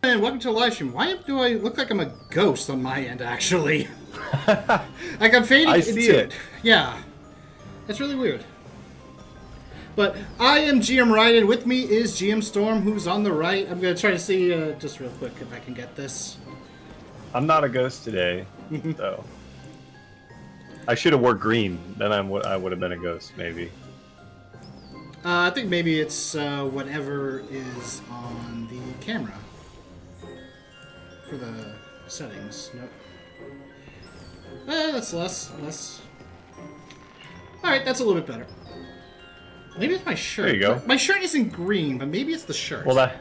And welcome to the live stream. Why do I look like I'm a ghost on my end, actually? Like I'm fading I into see it. Yeah. That's really weird. But I am GM Raiden. With me is GM Storm, who's on the right. I'm going to try to see just real quick if I can get this. I'm not a ghost today, so I should have wore green. Then I would have been a ghost, maybe. I think maybe it's whatever is on the camera for the settings. Nope. That's less. All right, that's a little bit better. Maybe it's my shirt. There you go. My shirt isn't green, but maybe it's the shirt. Well, that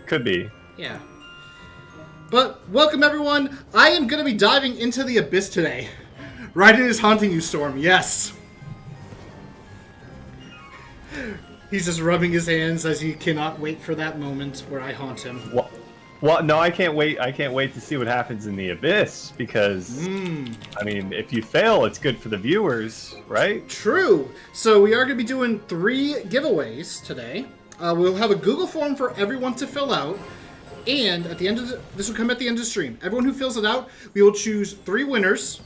could be. Yeah. But welcome, everyone. I am going to be diving into the abyss today. Raiden is haunting you, Storm. Yes. He's just rubbing his hands as he cannot wait for that moment where I haunt him. Well, no, I can't wait. I can't wait to see what happens in the abyss because, I mean, if you fail, it's good for the viewers, right? True. So we are going to be doing 3 giveaways today. We'll have a Google form for everyone to fill out. And at the end of this will come at the end of the stream. Everyone who fills it out, we will choose 3 winners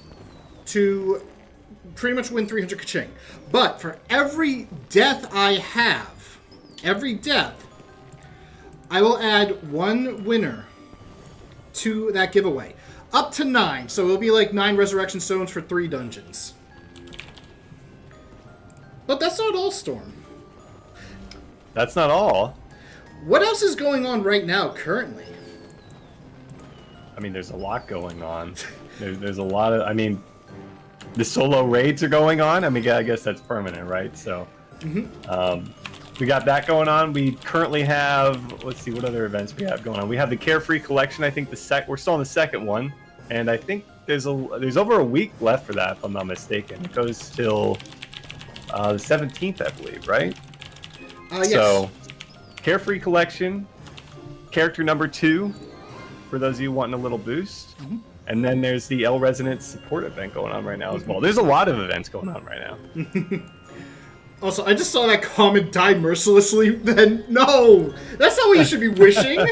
to pretty much win 300 ka-ching. But for every death I have, I will add 1 winner to that giveaway. Up to 9. So it'll be like 9 resurrection stones for 3 dungeons. But that's not all, Storm. That's not all. What else is going on right now, currently? I mean, there's a lot going on. There's a lot of... I mean, the solo raids are going on. I mean, I guess that's permanent, right? So, we got that going on. We currently have... Let's see, what other events we have going on. We have the Carefree Collection. I think we're still on the second one. And I think there's over a week left for that, if I'm not mistaken. It goes till the 17th, I believe, right? Yes. So... Carefree Collection, character number 2, for those of you wanting a little boost. And then there's the L Resonance support event going on right now as well. There's a lot of events going on right now. Also, I just saw that comment die mercilessly. Then no, that's not what you should be wishing.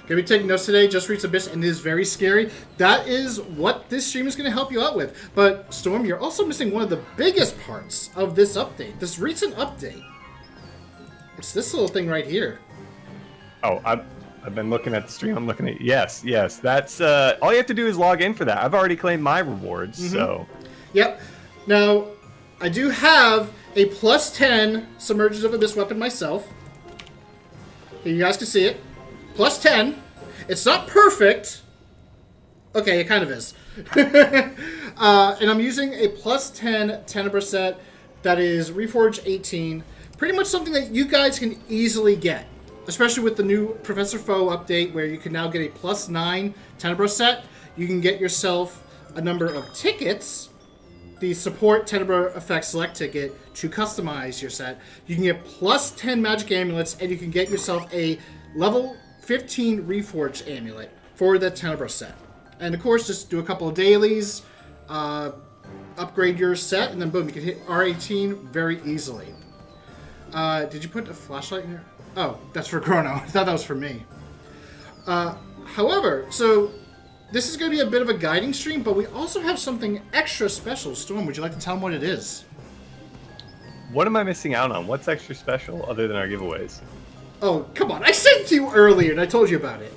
Gonna be taking notes today. Just reached abyss and it is very scary. That is what this stream is going to help you out with. But Storm, you're also missing one of the biggest parts of this update. This recent update. It's this little thing right here. Oh, I've been looking at the stream. I'm looking at yes. That's all you have to do is log in for that. I've already claimed my rewards. So. Yep. Now, I do have a +10 Submergence of Abyss weapon myself. Here, you guys can see it. +10. It's not perfect. Okay, it kind of is. And I'm using a +10 Tenebra set that is Reforged 18. Pretty much something that you guys can easily get. Especially with the new Professor Foe update where you can now get a +9 Tenebra set. You can get yourself a number of tickets. The support Tenebra Effect Select ticket to customize your set. You can get +10 magic amulets and you can get yourself a level 15 Reforged amulet for the Tenebra set. And of course, just do a couple of dailies, upgrade your set, and then boom, you can hit R18 very easily. Did you put a flashlight in here? Oh, that's for Chrono. I thought that was for me. However, so this is going to be a bit of a guiding stream, but we also have something extra special. Storm, would you like to tell them what it is? What am I missing out on? What's extra special other than our giveaways? Oh, come on. I said it to you earlier, and I told you about it.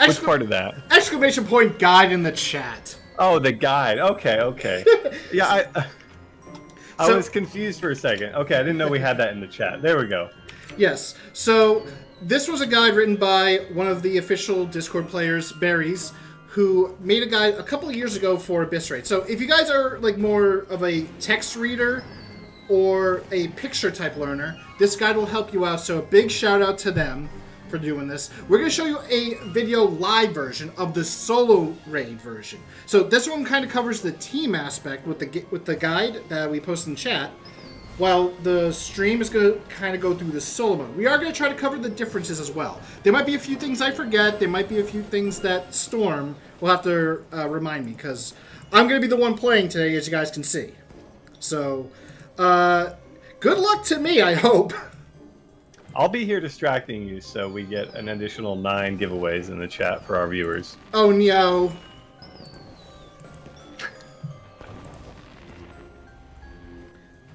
Which part of that? Exclamation point guide in the chat. Oh, the guide. Okay. Yeah, I was confused for a second. Okay, I didn't know we had that in the chat. There we go. Yes. So this was a guide written by one of the official Discord players, Berries, who made a guide a couple of years ago for Abyss Raid. So if you guys are like more of a text reader or a picture type learner, this guide will help you out. So a big shout out to them for doing this. We're going to show you a video live version of the solo raid version. So this one kind of covers the team aspect with the guide that we post in chat, while the stream is going to kind of go through the solo mode. We are going to try to cover the differences as well. There might be a few things I forget. There might be a few things that Storm will have to remind me, because I'm going to be the one playing today, as you guys can see. So, Good luck to me, I hope. I'll be here distracting you, so we get an additional 9 giveaways in the chat for our viewers. Oh no.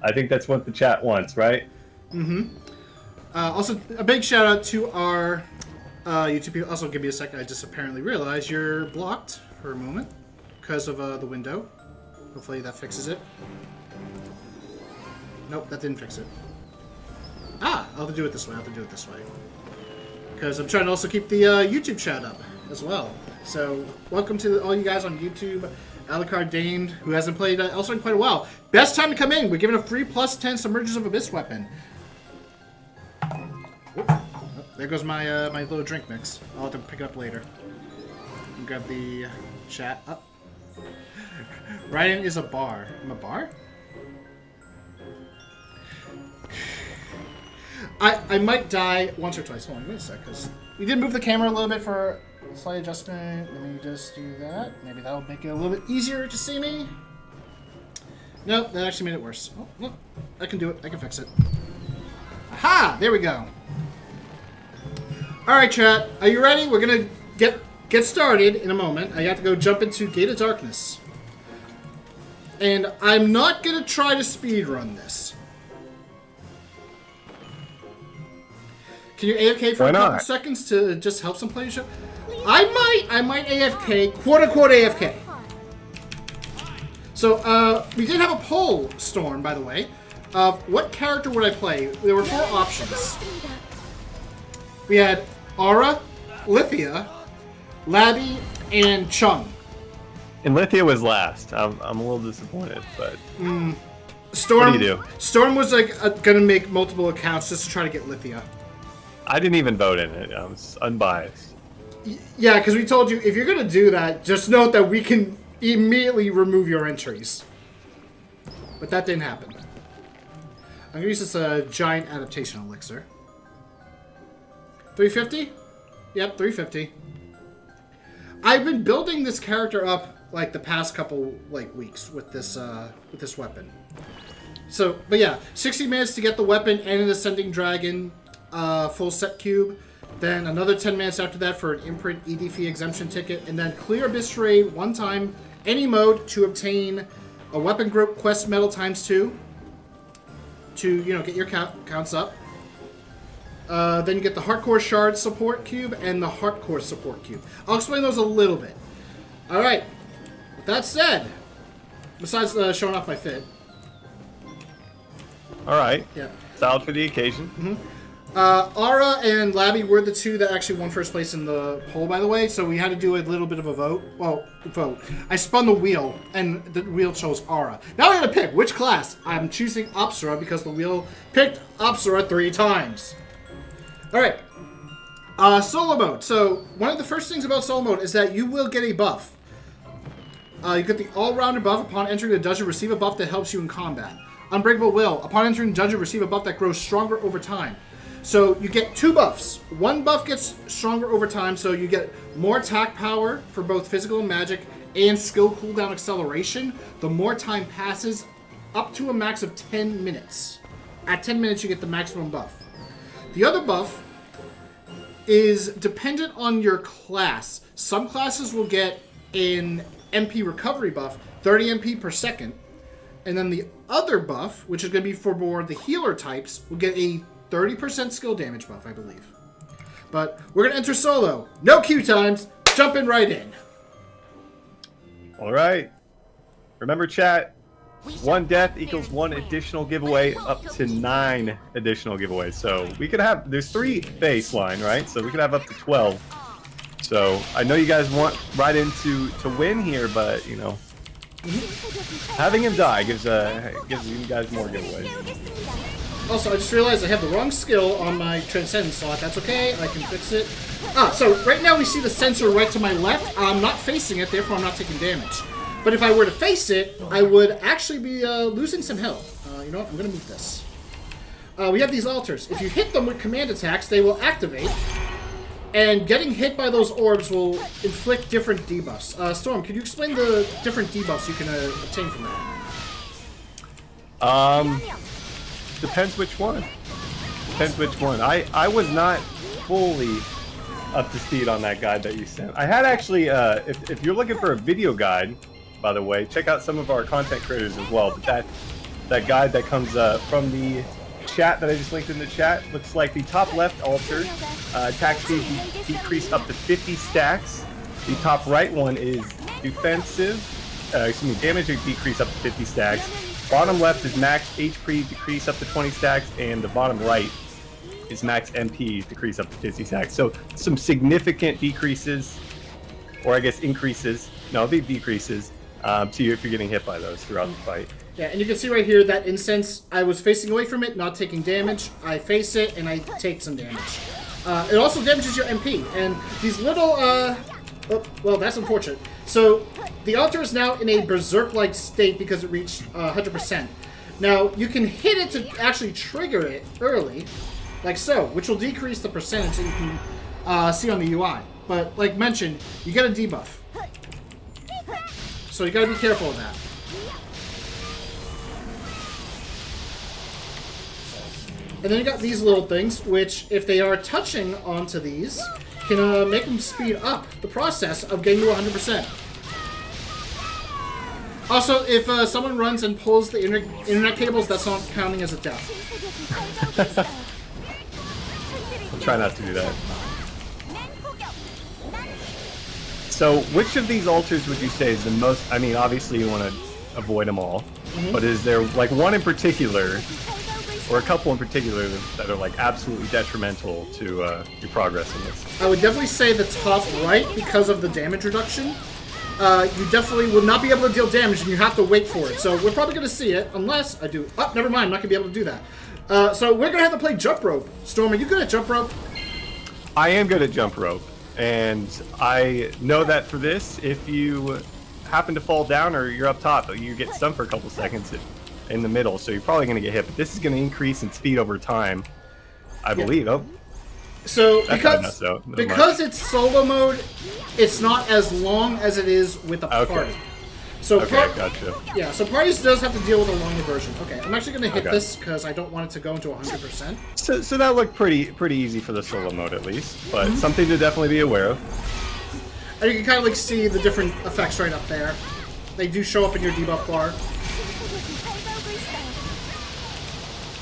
I think that's what the chat wants, right? Mm-hmm. Also, a big shout out to our YouTube people. Also, give me a second. I just apparently realized you're blocked for a moment because of the window. Hopefully that fixes it. Nope, that didn't fix it. Ah, I'll have to do it this way. Because I'm trying to also keep the YouTube chat up as well. So, welcome to all you guys on YouTube. Alucard Dane, who hasn't played Elsword in quite a while. Best time to come in. We're giving a free +10 Submergence of Abyss weapon. Oop. Oh, there goes my my little drink mix. I'll have to pick it up later. And grab the chat up. Raiden is a bar. I'm a bar? I might die once or twice. Hold on, wait a sec, because we did move the camera a little bit for a slight adjustment. Let me just do that. Maybe that'll make it a little bit easier to see me. Nope, that actually made it worse. Oh, look, I can do it. I can fix it. Aha! There we go. All right, chat. Are you ready? We're gonna get started in a moment. I have to go jump into Gate of Darkness, and I'm not gonna try to speed run this. Can you AFK for a couple seconds to just help some players? I might AFK, quote-unquote AFK. So, we did have a poll, Storm, by the way, of what character would I play. There were 4 options. We had Aura, Lithia, Labby, and Chung. And Lithia was last. I'm a little disappointed, but... Storm, what do you do? Storm was like gonna make multiple accounts just to try to get Lithia. I didn't even vote in it. I was unbiased. Yeah, because we told you, if you're going to do that, just note that we can immediately remove your entries. But that didn't happen. I'm going to use this giant adaptation elixir. 350? Yep, 350. I've been building this character up, like, the past couple, like, weeks with this weapon. So, but yeah, 60 minutes to get the weapon and an Ascending Dragon full set cube. Then another 10 minutes after that for an imprint ED exemption ticket. And then clear Abyss Raid one time, any mode, to obtain a weapon group quest medal ×2. To, you know, get your counts up. Then you get the Hardcore Shard support cube and the Hardcore support cube. I'll explain those a little bit. Alright. With that said, besides showing off my fit. Alright. Yeah. Solid for the occasion. Mm-hmm. Aura and Labby were the 2 that actually won first place in the poll, by the way, so we had to do a little bit of a vote. Well, vote. I spun the wheel, and the wheel chose Aura. Now I gotta pick which class. I'm choosing Apsara because the wheel picked Apsara 3 times. Alright. Solo mode. So, one of the first things about solo mode is that you will get a buff. You get the all-rounder buff upon entering the dungeon. Receive a buff that helps you in combat. Unbreakable Will. Upon entering the dungeon, receive a buff that grows stronger over time. So you get 2 buffs. One buff gets stronger over time, so you get more attack power for both physical and magic, and skill cooldown acceleration. The more time passes, up to a max of 10 minutes. At 10 minutes, you get the maximum buff. The other buff is dependent on your class. Some classes will get an MP recovery buff, 30 MP per second. And then the other buff, which is going to be for more the healer types, will get a 30% skill damage buff, I believe. But we're going to enter solo. No queue times. Jumping right in. All right. Remember, chat, 1 death equals 1 additional giveaway, up to 9 additional giveaways. So we could have, there's 3 baseline, right? So we could have up to 12. So I know you guys want Raiden to win here, but, you know, having him die gives you guys more giveaways. Also, I just realized I have the wrong skill on my Transcendence slot. That's okay. I can fix it. So right now we see the sensor right to my left. I'm not facing it, therefore I'm not taking damage. But if I were to face it, I would actually be losing some health. You know what? I'm going to move this. We have these altars. If you hit them with command attacks, they will activate. And getting hit by those orbs will inflict different debuffs. Storm, could you explain the different debuffs you can obtain from that? depends which one. Depends which one. I was not fully up to speed on that guide that you sent. I had actually, if you're looking for a video guide, by the way, check out some of our content creators as well. But that guide that comes from the chat that I just linked in the chat looks like the top left altar, attack speed decreased up to 50 stacks. The top right one is defensive, damage decrease up to 50 stacks. Bottom left is max HP decrease up to 20 stacks, and the bottom right is max MP decrease up to 50 stacks. So some significant decreases, or I guess increases. No, they decreases to you if you're getting hit by those throughout the fight. Yeah, and you can see right here that incense, I was facing away from it, not taking damage. I face it, and I take some damage. It also damages your MP, and these little, oh, well, that's unfortunate. So, the altar is now in a berserk-like state because it reached 100%. Now, you can hit it to actually trigger it early, like so, which will decrease the percentage that you can see on the UI. But, like mentioned, you get a debuff. So you gotta be careful of that. And then you got these little things, which, if they are touching onto these, can make them speed up the process of getting to 100%. Also, if someone runs and pulls the internet cables, that's not counting as a death. I'll try not to do that. So, which of these altars would you say is the most... I mean, obviously you want to avoid them all, but is there, like, one in particular... or a couple in particular that are like absolutely detrimental to your progress in this? I would definitely say the top right because of the damage reduction. You definitely will not be able to deal damage and you have to wait for it. So we're probably going to see it unless I do... Oh, never mind. I'm not going to be able to do that. So we're going to have to play jump rope. Storm, are you good at jump rope? I am good at jump rope. And I know that for this, if you happen to fall down or you're up top, you get stunned for a couple seconds in the middle, so you're probably going to get hit. But this is going to increase in speed over time, I believe. Oh, so because it's solo mode, it's not as long as it is with a party. So gotcha. Yeah, so parties does have to deal with a longer version. Okay, I'm actually going to hit this because I don't want it to go into 100%. So that looked pretty easy for the solo mode at least, but something to definitely be aware of. And you can kind of like see the different effects right up there. They do show up in your debuff bar.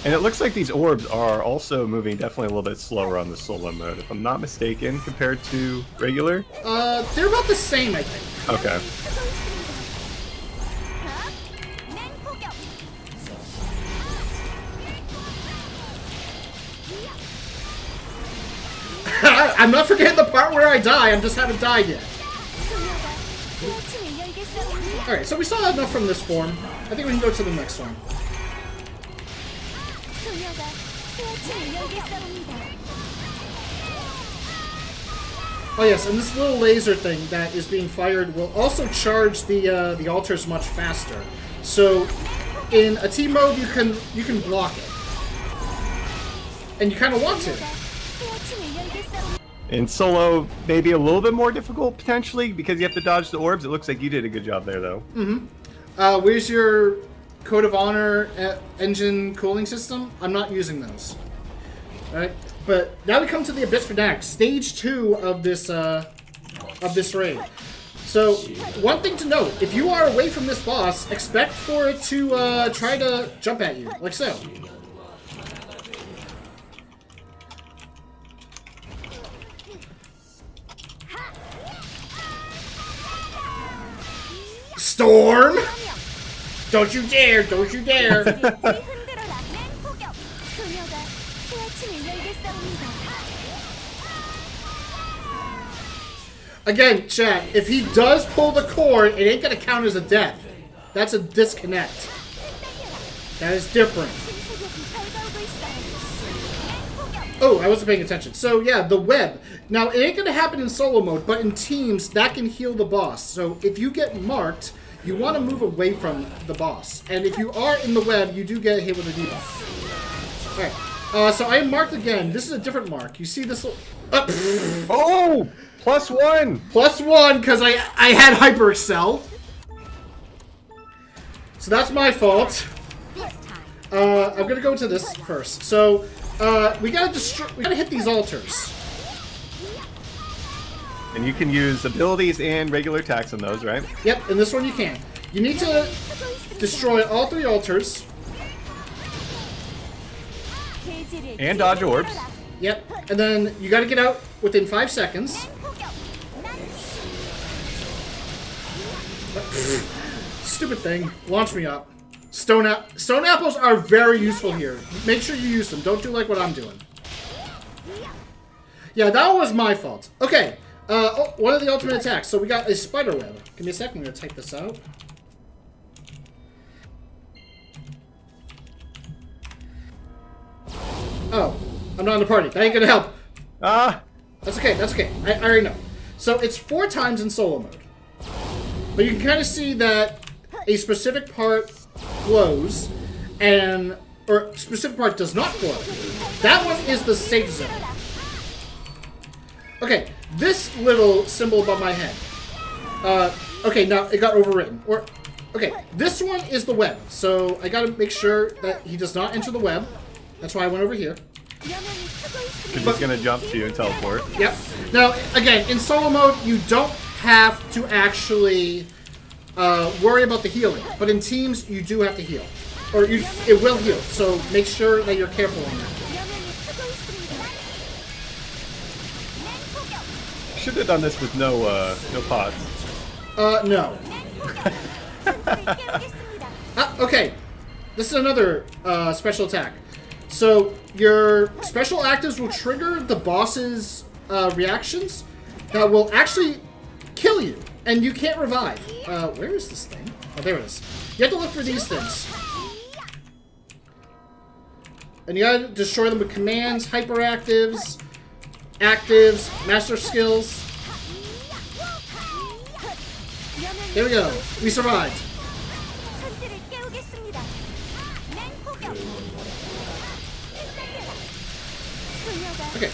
And it looks like these orbs are also moving definitely a little bit slower on the solo mode, if I'm not mistaken, compared to regular. They're about the same, I think. Okay. I'm not forgetting the part where I die, I just haven't died yet. Alright, so we saw enough from this form. I think we can go to the next one. Oh yes, and this little laser thing that is being fired will also charge the altars much faster. So in a team mode you can block it. And you kind of want to. In solo, maybe a little bit more difficult, potentially, because you have to dodge the orbs. It looks like you did a good job there, though. Where's your Code of Honor engine cooling system? I'm not using those. Alright, but now we come to the Abyss Fanatic, stage 2 of this raid. So, one thing to note, if you are away from this boss, expect for it to try to jump at you, like so. Storm! Don't you dare! Don't you dare! Again, chat, if he does pull the cord, it ain't gonna count as a death. That's a disconnect. That is different. Oh, I wasn't paying attention. So yeah, the web. Now, it ain't gonna happen in solo mode, but in teams, that can heal the boss. So if you get marked, you want to move away from the boss. And if you are in the web, you do get hit with a debuff. Alright, so I am marked again. This is a different mark. You see this little... Oh! +1! +1, because I had Hyper Excel. So that's my fault. I'm gonna go to this first. So, we gotta hit these altars. And you can use abilities and regular attacks on those, right? Yep, and this one you can. You need to destroy all 3 altars. And dodge orbs. Yep, and then you gotta get out within 5 seconds. Stupid thing. Launch me up. Stone apples are very useful here. Make sure you use them. Don't do like what I'm doing. Yeah, that was my fault. Okay. One of the ultimate attacks. So we got a spider web. Give me a second. I'm going to type this out. Oh. I'm not in the party. That ain't going to help. Ah! That's okay. That's okay. I already know. So it's 4 times in solo mode. But you can kind of see that a specific part glows or specific part does not glow. That one is the safe zone. Okay, this little symbol above my head. Okay, now it got overwritten. Okay, this one is the web. So I gotta make sure that he does not enter the web. That's why I went over here. Because he's gonna jump to you and teleport. Yep. Now, again, in solo mode, you don't have to actually worry about the healing. But in teams, you do have to heal. Or it will heal, so make sure that you're careful on that. Should have done this with no pods. No. Okay. This is another special attack. So, your special actives will trigger the boss's reactions that will actually kill you. And you can't revive. Where is this thing? Oh, there it is. You have to look for these things. And you gotta destroy them with commands, hyperactives, actives, master skills. There we go. We survived. Okay.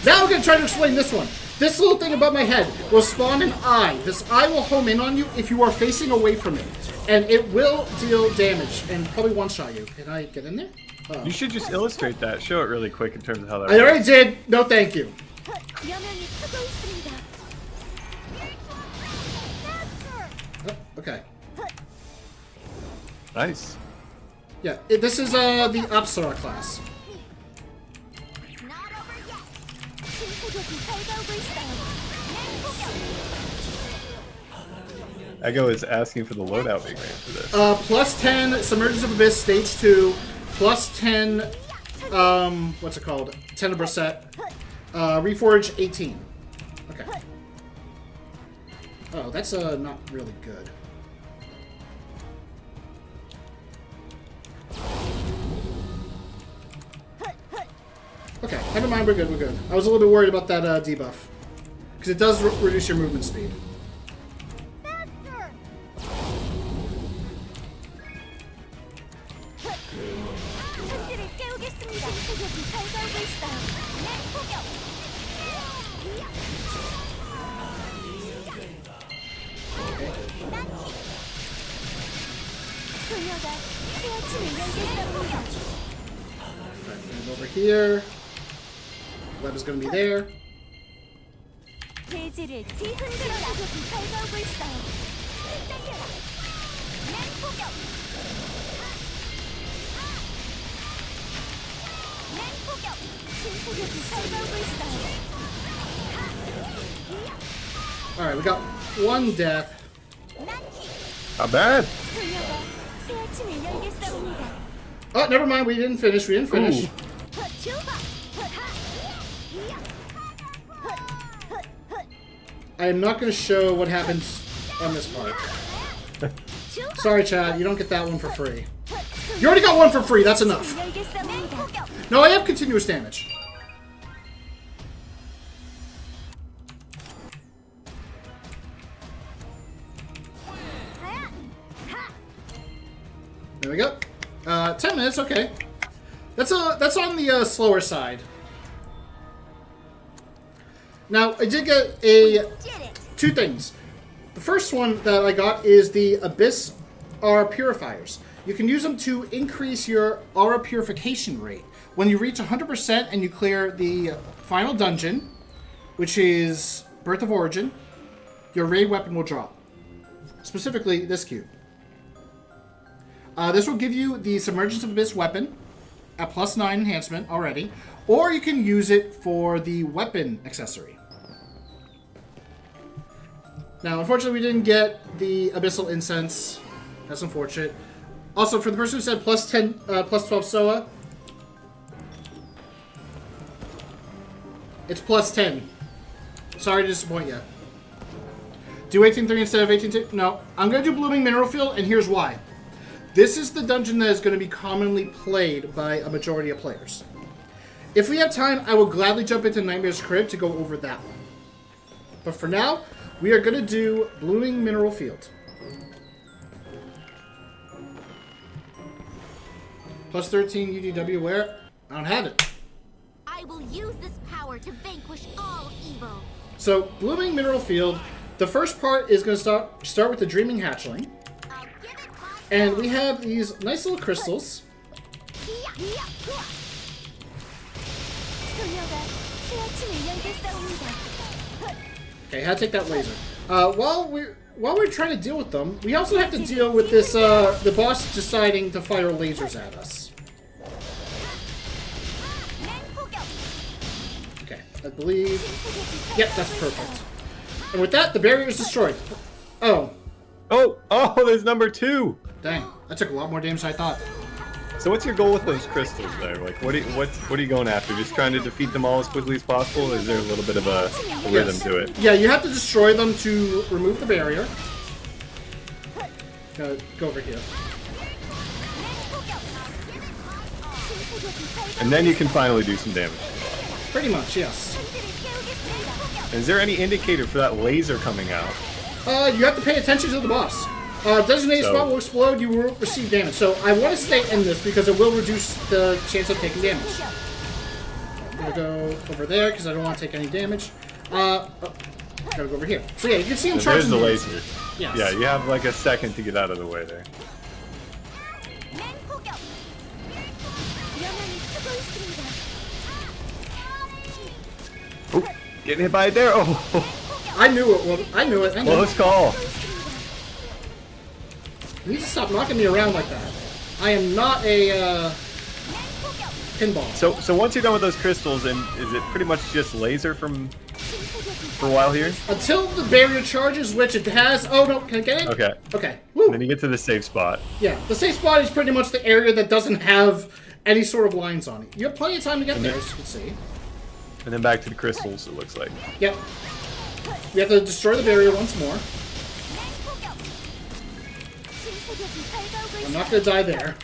Now we're gonna try to explain this one. This little thing above my head will spawn an eye. This eye will home in on you if you are facing away from it. And it will deal damage and probably one-shot you. Can I get in there? Oh. You should just illustrate that. Show it really quick in terms of how that I already did. No, thank you. Oh, okay. Nice. Yeah, this is the Apsara class. Ego is asking for the loadout big man for this. Plus 10 Submergence of Abyss Stage 2. Plus 10, what's it called? Tenebra set. Reforge 18. Okay. Oh, that's not really good. Okay, never mind, we're good, we're good. I was a little bit worried about that debuff. Because it does reduce your movement speed. Over here. Web is going to be there. Alright, we got one death. Not bad. Oh, never mind. We didn't finish. We didn't finish. Ooh. I am not going to show what happens on this part. Sorry, Chad. You don't get that one for free. You already got one for free. That's enough. No, I have continuous damage. There we go. 10 minutes, okay. That's on the slower side. Now, I did get two things. The first one that I got is the Abyss are purifiers. You can use them to increase your aura purification rate. When you reach 100% and you clear the final dungeon, which is Birth of Origin, your raid weapon will drop. Specifically, this cube. This will give you the Submergence of Abyss weapon at +9 enhancement already, or you can use it for the weapon accessory. Now, unfortunately, we didn't get the Abyssal Incense. That's unfortunate. Also, for the person who said +12 SOA, it's +10. Sorry to disappoint you. Do 18-3 instead of 18-2? No. I'm going to do Blooming Mineral Field, and here's why. This is the dungeon that is going to be commonly played by a majority of players. If we have time, I will gladly jump into Nightmare's Crib to go over that one. But for now, we are going to do Blooming Mineral Field. +13 UDW where? I don't have it. I will use this power to vanquish all evil. So, Blooming Mineral Field, the first part is going to start with the Dreaming Hatchling. I'll give it my And we have these nice little crystals. Okay, how to take that laser. While we're trying to deal with them, we also have to deal with this the boss deciding to fire lasers at us. Okay, I believe. Yep, that's perfect. And with that, the barrier is destroyed. Oh, Oh, there's number 2. dang! That took a lot more damage than I thought. So what's your goal with those crystals there? Like, what are you going after? Just trying to defeat them all as quickly as possible? Or is there a little bit of a rhythm to it? Yeah, you have to destroy them to remove the barrier. Go over here. And then you can finally do some damage. Pretty much, yes. Is there any indicator for that laser coming out? You have to pay attention to the boss. Designated spot will explode, you will receive damage. So I want to stay in this because it will reduce the chance of taking damage. I'm going to go over there because I don't want to take any damage. Gotta go over here. So yeah, you can see him So charging there's the these. laser. Yes. Yeah, you have like a second to get out of the way there. Oh, getting hit by it there. Oh, I knew it. Well, I knew it. close call. You need to stop knocking me around like that. I am not a pinball. So once you're done with those crystals, and is it pretty much just laser for a while here? Until the barrier charges, which it has. Oh no, can I get it? Okay. Okay. Woo. Then you get to the safe spot. Yeah, the safe spot is pretty much the area that doesn't have any sort of lines on it. You have plenty of time to get there, as you can see. And then back to the crystals, it looks like. Yep. We have to destroy the barrier once more. I'm not gonna die there.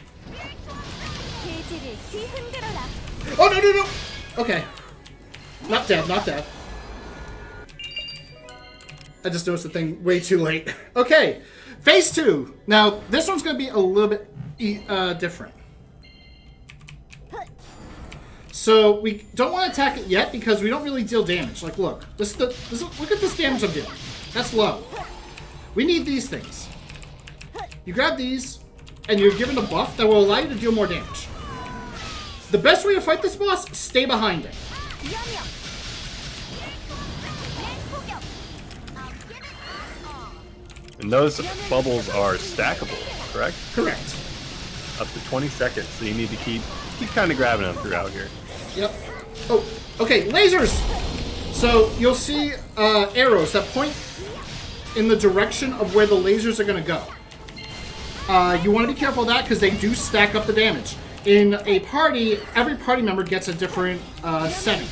Oh, no, no, no! Okay. Not dead, not dead. I just noticed the thing way too late. Okay, phase 2. Now, this one's gonna be a little bit different. So, we don't want to attack it yet because we don't really deal damage. Like, look. Look at this damage I'm doing. That's low. We need these things. You grab these, and you're given a buff that will allow you to deal more damage. The best way to fight this boss, stay behind it. And those bubbles are stackable, correct? Correct. Up to 20 seconds, so you need to keep kind of grabbing them throughout here. Yep. Oh, okay, lasers! So, you'll see arrows that point in the direction of where the lasers are going to go. You want to be careful of that because they do stack up the damage. In a party, every party member gets a different setting.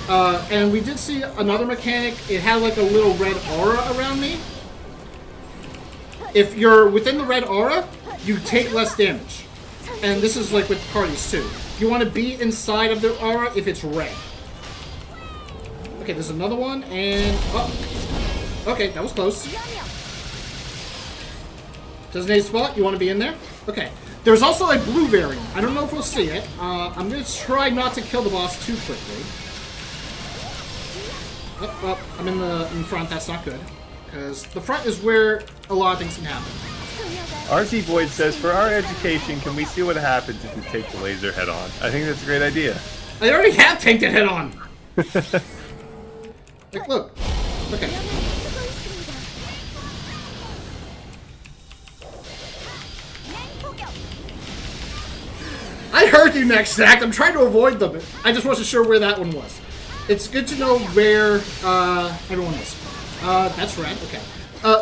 And we did see another mechanic. It had like a little red aura around me. If you're within the red aura, you take less damage. And this is like with parties too. You want to be inside of the aura if it's red. Okay, there's another one, and... oh. Okay, that was close. Designated spot, you want to be in there? Okay. There's also a blue variant. I don't know if we'll see it. I'm going to try not to kill the boss too quickly. Oh, I'm in front. That's not good. because the front is where a lot of things can happen. RZ Void says, for our education, can we see what happens if we take the laser head on? I think that's a great idea. I already have tanked it head on. Like, look. Okay. I heard you next, Zach. I'm trying to avoid them. I just wasn't sure where that one was. It's good to know where everyone is. That's red. Okay.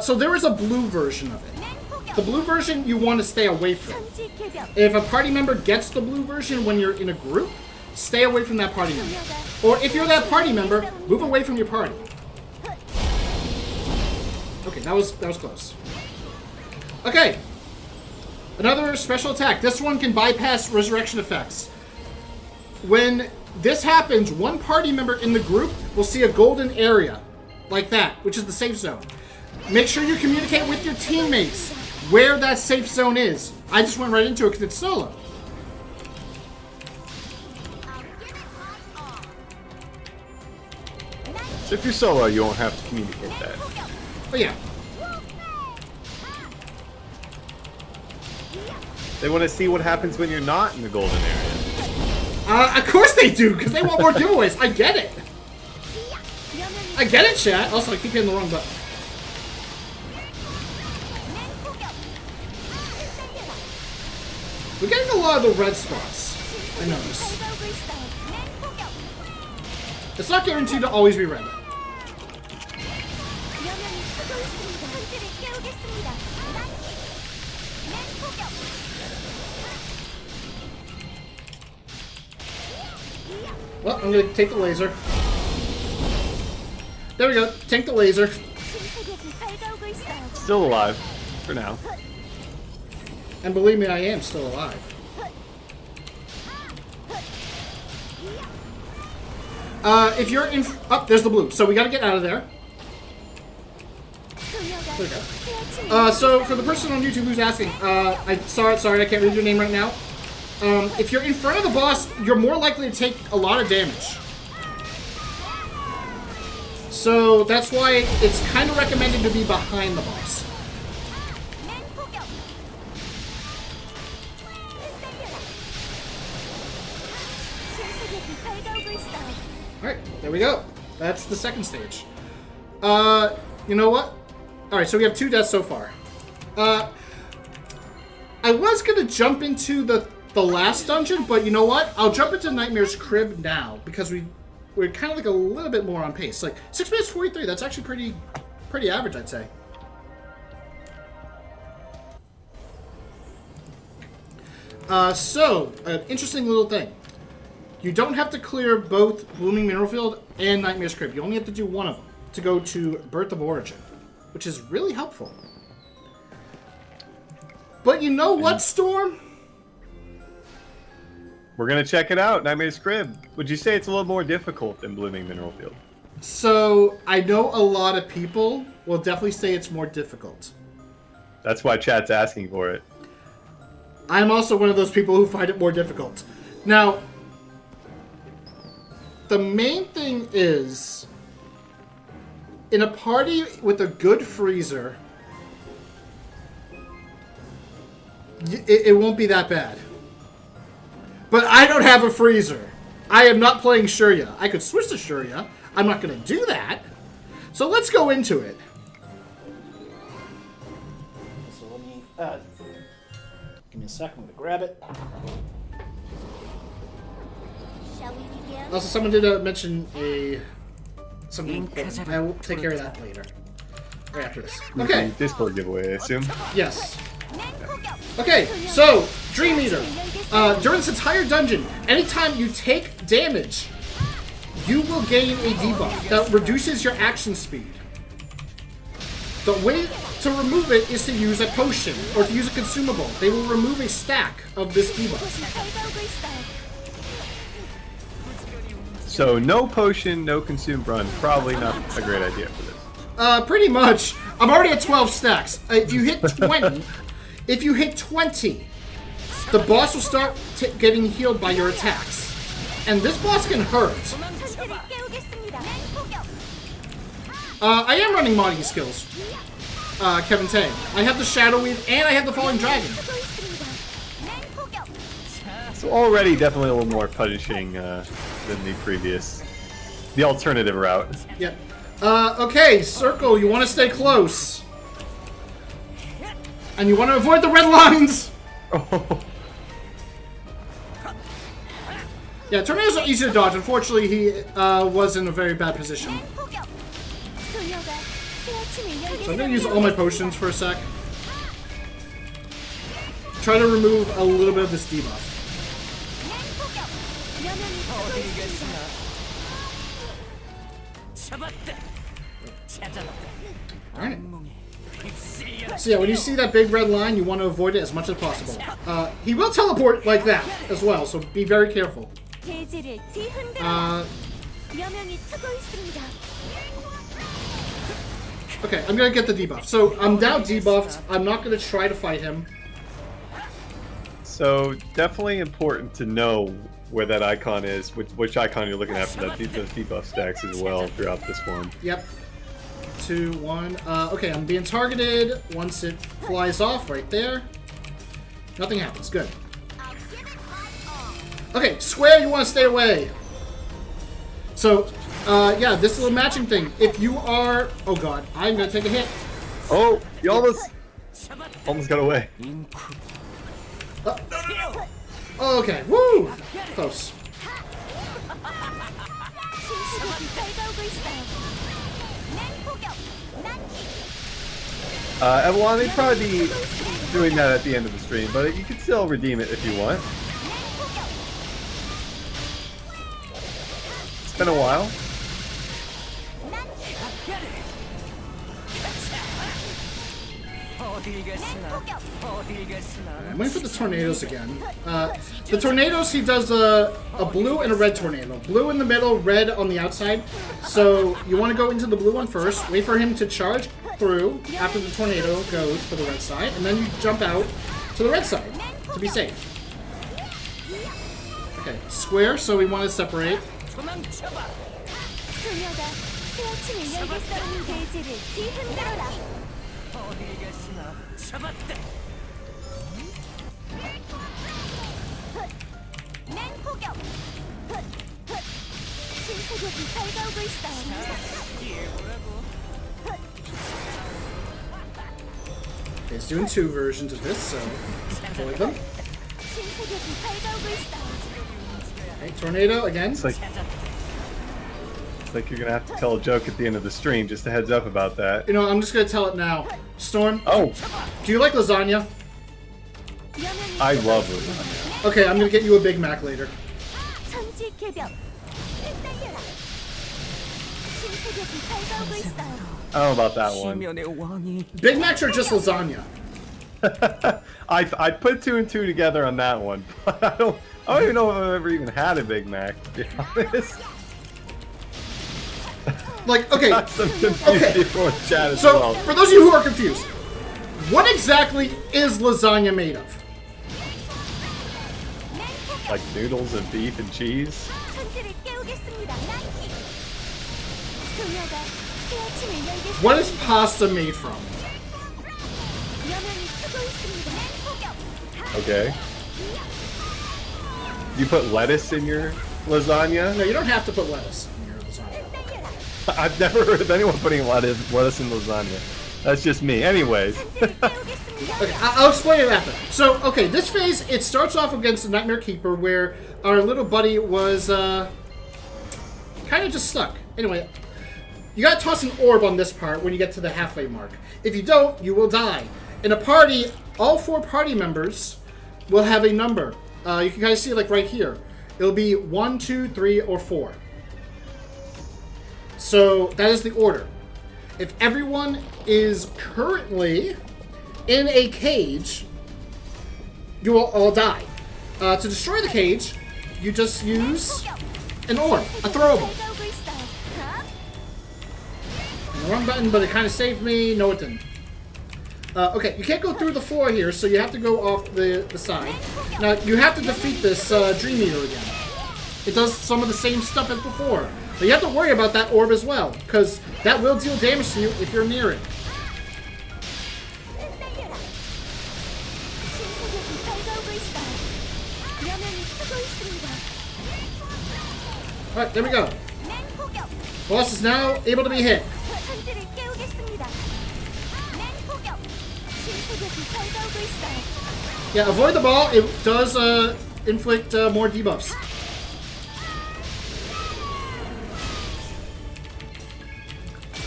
So there is a blue version of it. The blue version you want to stay away from. If a party member gets the blue version when you're in a group, stay away from that party member. Or if you're that party member, move away from your party. Okay, that was close. Okay. Another special attack. This one can bypass resurrection effects. When this happens, one party member in the group will see a golden area. Like that, which is the safe zone. Make sure you communicate with your teammates where that safe zone is. I just went right into it because it's solo. So if you're solo, you won't have to communicate that. But yeah. They want to see what happens when you're not in the golden area. Of course they do, because they want more giveaways. I get it. I get it, chat. Also, I keep hitting the wrong button. We're getting a lot of the red spots, I notice. It's not guaranteed to always be red. Well, I'm going to take the laser. There we go. Tank the laser. Still alive, for now. And believe me, I am still alive. If you're in... Oh, there's the blue. So we got to get out of there. There we go. So for the person on YouTube who's asking, I saw it. Sorry, I can't read your name right now. If you're in front of the boss, you're more likely to take a lot of damage. So that's why it's kind of recommended to be behind the boss. Alright, there we go. That's the second stage. You know what? Alright, so we have 2 deaths so far. I was going to jump into the last dungeon, but you know what? I'll jump into Nightmare's Crib now, because we're kind of like a little bit more on pace. Like, 6 minutes 43, that's actually pretty average, I'd say. So, an interesting little thing. You don't have to clear both Blooming Mineral Field and Nightmare's Crib. You only have to do one of them to go to Birth of Origin, which is really helpful. But you know what, Storm? We're going to check it out, Nightmare's Crib. Would you say it's a little more difficult than Blooming Mineral Field? So, I know a lot of people will definitely say it's more difficult. That's why chat's asking for it. I'm also one of those people who find it more difficult. Now, the main thing is, in a party with a good freezer, it won't be that bad. But I don't have a freezer. I am not playing Shurya. I could switch to Shurya. I'm not going to do that. So let's go into it. So let me... give me a second. I'm going to grab it. Shall we begin? Also, someone did mention something important. I will take care of that later. Right after this. Okay. Discord giveaway, I assume. Yes. Okay, so, Dream Eater. During this entire dungeon, anytime you take damage, you will gain a debuff that reduces your action speed. The way to remove it is to use a potion, or to use a consumable. They will remove a stack of this debuff. So, no potion, no consume run. Probably not a great idea for this. Pretty much. I'm already at 12 stacks. If you hit 20... If you hit 20, the boss will start getting healed by your attacks. And this boss can hurt. I am running modding skills, Kevin Tay. I have the Shadow Weave and I have the Falling Dragon. So already definitely a little more punishing than the previous, the alternative route. Yep. Okay, Circle, you want to stay close. And you want to avoid the red lines! Oh. Yeah, tornadoes are easy to dodge. Unfortunately, he was in a very bad position. So I'm going to use all my potions for a sec. Try to remove a little bit of this debuff. Alright. So yeah, when you see that big red line, you want to avoid it as much as possible. He will teleport like that as well, so be very careful. Okay, I'm gonna get the debuff. So I'm now debuffed. I'm not gonna try to fight him. So definitely important to know where that icon is, which icon you're looking at for those debuff stacks as well throughout this one. Yep. 2, 1. Okay, I'm being targeted. Once it flies off right there, nothing happens. Good. Okay, Square, you want to stay away. So, yeah, this little matching thing. If you are... Oh, God. I'm going to take a hit. Oh, you almost got away. Oh, okay. Woo! Close. Evelyn, they'd probably be doing that at the end of the stream, but you can still redeem it if you want. It's been a while. I'm waiting for the tornadoes again. The tornadoes, he does a blue and a red tornado. Blue in the middle, red on the outside. So you want to go into the blue one first, wait for him to charge through after the tornado goes for the red side, and then you jump out to the red side to be safe. Okay, Square, so we want to separate. Okay, it's doing 2 versions of this, so avoid them. Okay, tornado again. It's like you're gonna have to tell a joke at the end of the stream. Just a heads up about that. You know, I'm just gonna tell it now. Storm. Oh, Do you like lasagna? I love lasagna. Okay, I'm gonna get you a Big Mac later. I don't know about that one. Big Macs are just lasagna. I put 2 and 2 together on that one, but I don't even know if I've ever even had a Big Mac, to be honest. Like, okay. Okay. Chat as So, well. for those of you who are confused, what exactly is lasagna made of? Like noodles and beef and cheese? What is pasta made from? Okay. You put lettuce in your lasagna? No, you don't have to put lettuce in your lasagna. I've never heard of anyone putting lettuce in lasagna. That's just me. Anyways. Okay, I'll explain it after. So, okay, this phase, it starts off against the Nightmare Keeper, where our little buddy was, kind of just stuck. Anyway, you gotta toss an orb on this part when you get to the halfway mark. If you don't, you will die. In a party, all 4 party members will have a number. You can kind of see it like right here. It'll be 1, 2, 3, or 4. So that is the order. If everyone is currently in a cage, you will all die. To destroy the cage, you just use an orb, a throwable. The wrong button, but it kind of saved me. No, it didn't. Okay, you can't go through the floor here, so you have to go off the side. Now, you have to defeat this Dream Eater again. It does some of the same stuff as before. But you have to worry about that orb as well, because that will deal damage to you if you're near it. Alright, there we go. Boss is now able to be hit. Yeah, avoid the ball. It does inflict more debuffs.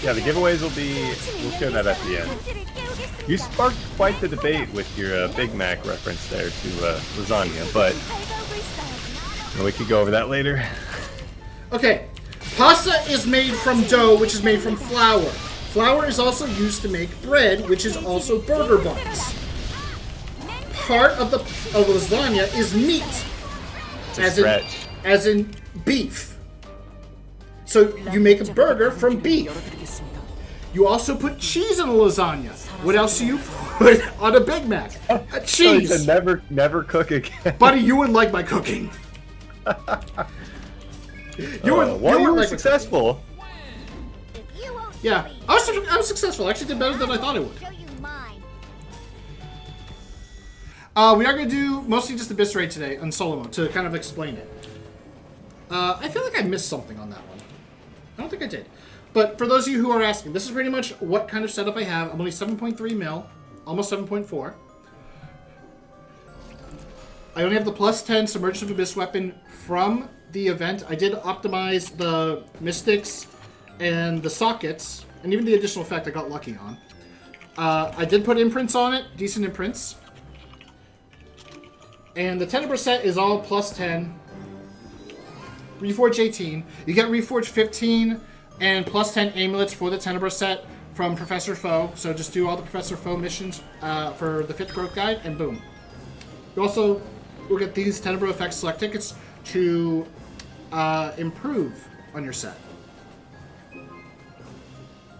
Yeah, the giveaways will be, we'll show that at the end. You sparked quite the debate with your Big Mac reference there to lasagna, but we could go over that later. Okay, pasta is made from dough, which is made from flour. Flour is also used to make bread, which is also burger buns. Part of lasagna is meat, as in beef. So you make a burger from beef. You also put cheese in a lasagna. What else do you put on a Big Mac? A cheese. So it's a never cook again. Buddy, you wouldn't like my cooking. You were successful. Yeah, I was successful. I actually did better than I thought I would. We are going to do mostly just Abyss Raid today on solo mode to kind of explain it. I feel like I missed something on that one. I don't think I did. But for those of you who are asking, this is pretty much what kind of setup I have. I'm only 7.3 mil, almost 7.4. I only have the plus 10 Submergence of Abyss weapon from the event. I did optimize the Mystics and the sockets, and even the additional effect I got lucky on. I did put imprints on it, decent imprints. And the 10% is all plus 10. Reforge 18. You get Reforge 15 and plus 10 amulets for the Tenebra set from Professor Foe. So just do all the Professor Foe missions for the 5th growth guide, and boom. You also will get these Tenebra effects select tickets to improve on your set.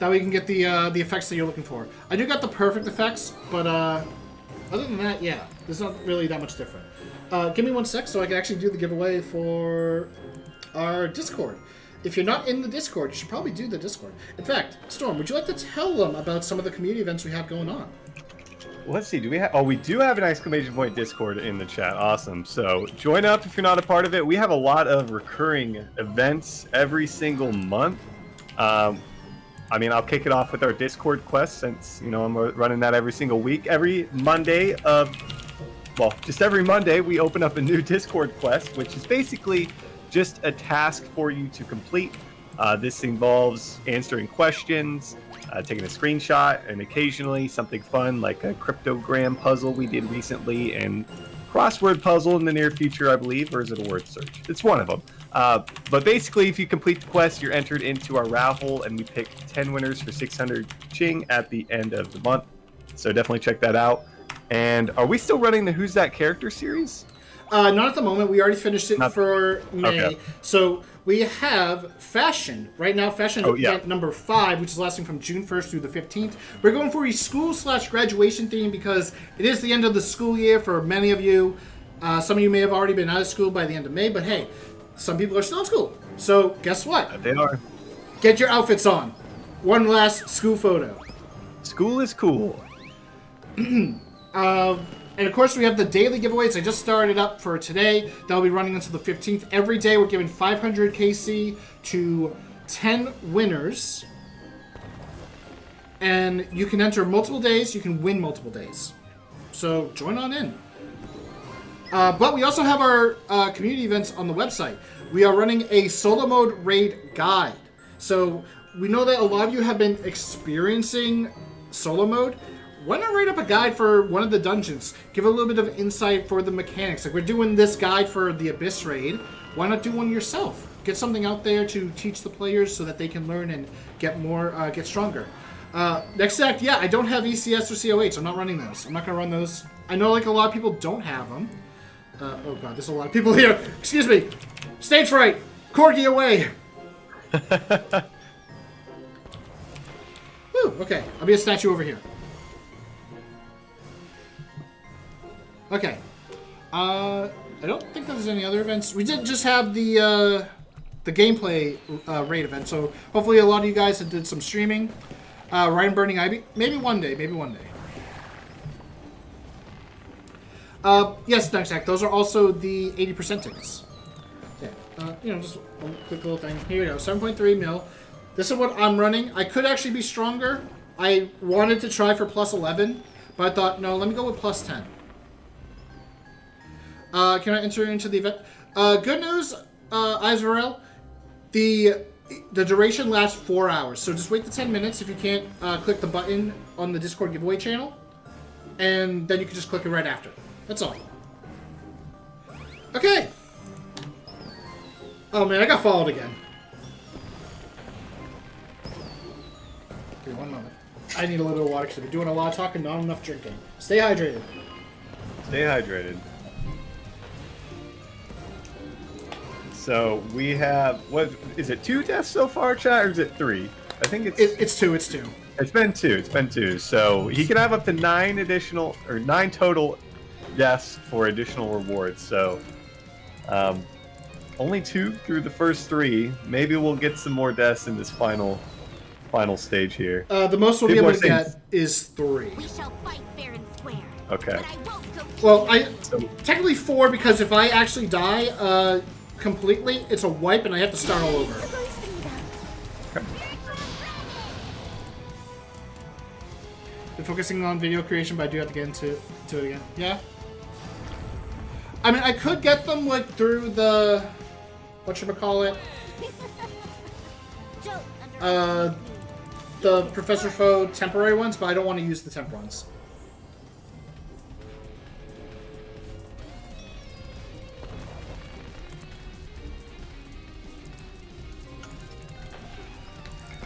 That way you can get the effects that you're looking for. I do got the perfect effects, but other than that, yeah, there's not really that much different. Give me 1 sec so I can actually do the giveaway for our Discord. If you're not in the Discord, you should probably do the Discord. In fact, Storm, would you like to tell them about some of the community events we have going on? Let's see, do we have... Oh, we do have an exclamation point Discord in the chat. Awesome. So join up if you're not a part of it. We have a lot of recurring events every single month. I mean, I'll kick it off with our Discord quest since, you know, I'm running that every single week. Every Monday just every Monday, we open up a new Discord quest, which is basically just a task for you to complete. This involves answering questions, taking a screenshot, and occasionally something fun like a cryptogram puzzle we did recently, and crossword puzzle in the near future, I believe, or is it a word search? It's one of them. But basically, if you complete the quest, you're entered into our raffle, and we pick 10 winners for 600 Ching at the end of the month. So definitely check that out. And are we still running the Who's That Character series? Not at the moment. We already finished it for May. Okay. So we have Fashion. Right now, Fashion event number 5, which is lasting from June 1st through the 15th. We're going for a school/graduation theme because it is the end of the school year for many of you. Some of you may have already been out of school by the end of May, but hey, some people are still in school. So guess what? They are. Get your outfits on. One last school photo. School is cool. And of course, we have the daily giveaways. I just started up for today. That'll be running until the 15th. Every day, we're giving 500 KC to 10 winners. And you can enter multiple days. You can win multiple days. So join on in. But we also have our community events on the website. We are running a solo mode raid guide. So we know that a lot of you have been experiencing solo mode. Why not write up a guide for one of the dungeons? Give a little bit of insight for the mechanics. Like, we're doing this guide for the Abyss Raid. Why not do one yourself? Get something out there to teach the players so that they can learn and get more, get stronger. Next act, yeah, I don't have ECS or COH. I'm not running those. I'm not going to run those. I know, like, a lot of people don't have them. Oh, God, there's a lot of people here. Excuse me. Stage fright. Corgi away. Whew, okay. I'll be a statue over here. Okay. I don't think there's any other events. We did just have the the gameplay raid event. So hopefully a lot of you guys that did some streaming. Raiden Burning Ivy. Maybe one day. Maybe one day. Yes, Nugsack. Those are also the 80% tickets. Yeah. You know, just one quick little thing. Here we go. 7.3 mil. This is what I'm running. I could actually be stronger. I wanted to try for plus 11, but I thought, no, let me go with plus 10. Can I enter into the event? Good news, Isvarel. The duration lasts 4 hours, so just wait the 10 minutes. If you can't click the button on the Discord giveaway channel, and then you can just click it right after. That's all. Okay. Oh man, I got followed again. Give me 1 moment. I need a little bit of water because I've been doing a lot of talking, not enough drinking. Stay hydrated. Stay hydrated. So we have, what is it, 2 deaths so far, chat, or is it 3? I think It's 2. It's 2. It's been 2. It's been 2. So he can have up to 9 additional, or 9 total deaths for additional rewards. So only 2 through the first 3. Maybe we'll get some more deaths in this final stage here. The most we'll be able to get is 3. We shall fight fair and square. Okay. But I won't go. Well, technically 4 because if I actually die completely, it's a wipe and I have to start all over. Okay. Been focusing on video creation, but I do have to get into it again. Yeah. I mean, I could get them like through the whatchamacallit? The Professor Foe temporary ones, but I don't want to use the temp ones.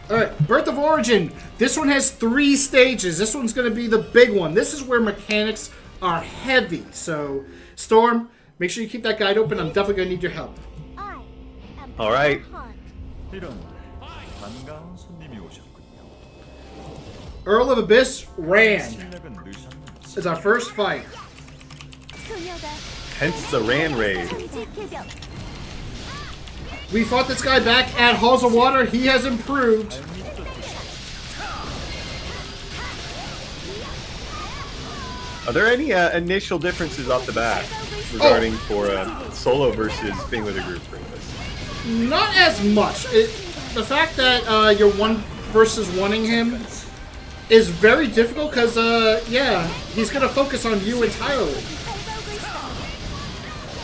Alright, Birth of Origin. This one has 3 stages. This one's going to be the big one. This is where mechanics are heavy. So, Storm, make sure you keep that guide open. I'm definitely going to need your help. All right. Earl of Abyss, Ran. Is our first fight. Hence the Ran raid. We fought this guy back at Halls of Water. He has improved. Are there any initial differences off the bat regarding for solo versus being with a group for this? Not as much. The fact that you're 1 versus 1ing him is very difficult because, yeah, he's going to focus on you entirely.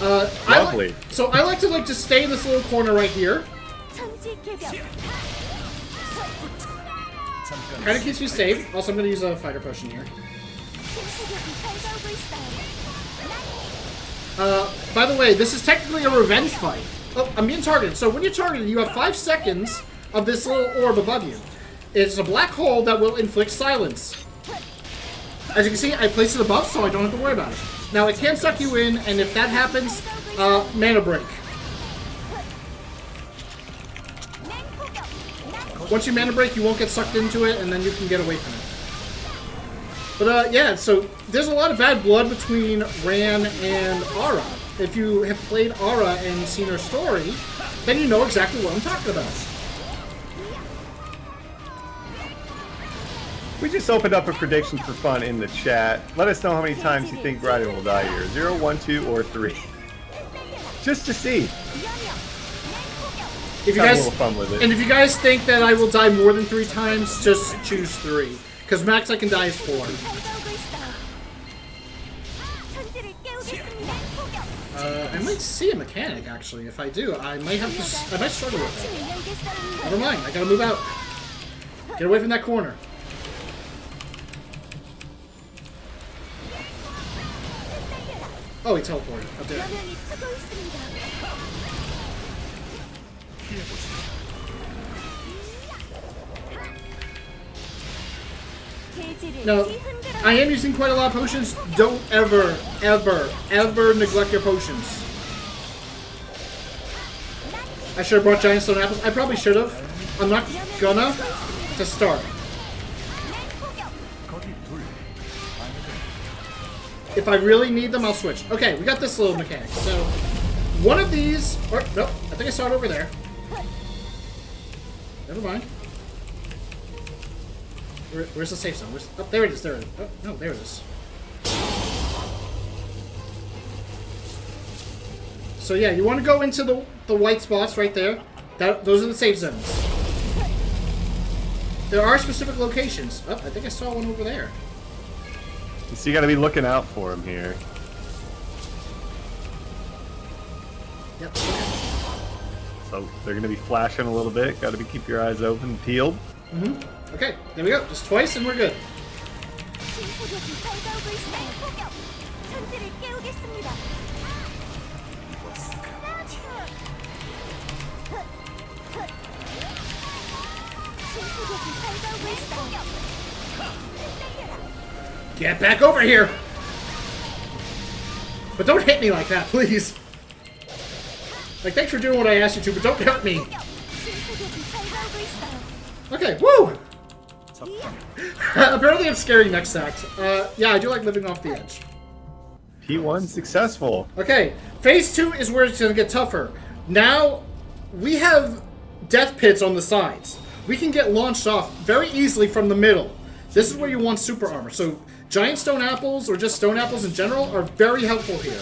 Lovely. I like to just stay in this little corner right here. Kind of keeps me safe. Also, I'm going to use a fighter potion here. By the way, this is technically a revenge fight. Oh, I'm being targeted. So when you're targeted, you have 5 seconds of this little orb above you. It's a black hole that will inflict silence. As you can see, I placed it above, so I don't have to worry about it. Now, it can suck you in, and if that happens, mana break. Once you mana break, you won't get sucked into it, and then you can get away from it. But, yeah, so there's a lot of bad blood between Ran and Aura. If you have played Aura and seen her story, then you know exactly what I'm talking about. We just opened up a prediction for fun in the chat. Let us know how many times you think Raiden will die here. 0, 1, 2, or 3. Just to see. If you Have a guys, little fun with it. and if you guys think that I will die more than 3 times, just choose 3. Because max I can die is 4. I might see a mechanic, actually. If I do, I might have to. I might struggle with it. Never mind. I gotta move out. Get away from that corner. Oh, he teleported up there. Now, I am using quite a lot of potions. Don't ever, ever, ever neglect your potions. I should have brought giant stone apples. I probably should have. I'm not gonna to start. If I really need them, I'll switch. Okay, we got this little mechanic. So, one of these, or nope, I think I saw it over there. never mind. Where's the safe zone? Oh, there it is. There it is. Oh, no, there it is. So yeah, you want to go into the white spots right there. Those are the safe zones. There are specific locations. Oh, I think I saw one over there. So you got to be looking out for him here. Yep. So they're going to be flashing a little bit. Got to keep your eyes open, peeled. Mm-hmm. Okay, there we go. Just twice and we're good. Get back over here! But don't hit me like that, please. Like, thanks for doing what I asked you to, but don't hurt me. Okay, woo! Apparently I'm scary next act. Yeah, I do like living off the edge. P1 successful. Okay, phase 2 is where it's going to get tougher. Now, we have death pits on the sides. We can get launched off very easily from the middle. This is where you want super armor. So, giant stone apples, or just stone apples in general, are very helpful here.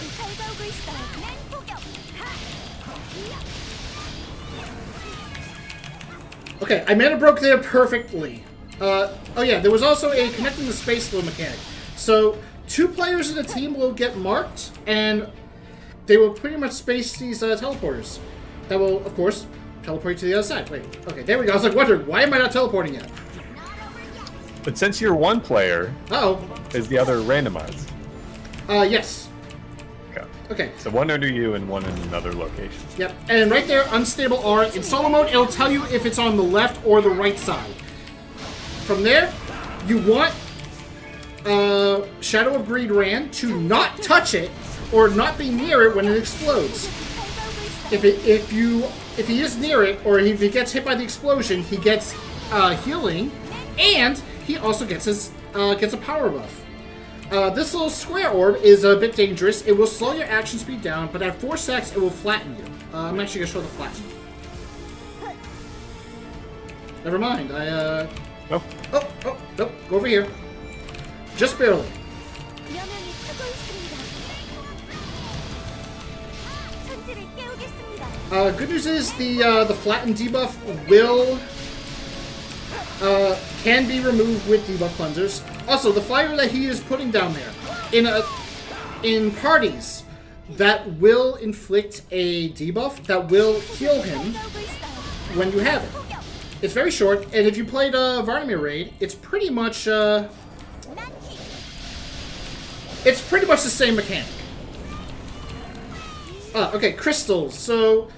Okay, I mana broke there perfectly. Oh yeah, there was also a connecting the space flow mechanic. So, 2 players in a team will get marked, and they will pretty much space these teleporters. That will, of course, teleport you to the other side. Wait, okay, there we go. I was like wondering, why am I not teleporting yet? But since you're one player, is the other randomized? Yes. Okay. Okay. So one under you and one in another location. Yep, and right there, unstable R. In solo mode, it'll tell you if it's on the left or the right side. From there, you want Shadow of Greed Ran to not touch it or not be near it when it explodes. If he is near it or if he gets hit by the explosion, he gets healing, and he also gets a power buff. This little square orb is a bit dangerous. It will slow your action speed down, but at 4 seconds, it will flatten you. I'm actually gonna show the flatten. Never mind. Oh. Oh, nope. Go over here. Just barely. Good news is the flatten debuff can be removed with debuff cleansers. Also, the fire that he is putting down there in parties that will inflict a debuff that will heal him when you have it. It's very short, and if you played Varnamir Raid, it's pretty much the same mechanic. Okay, crystals. So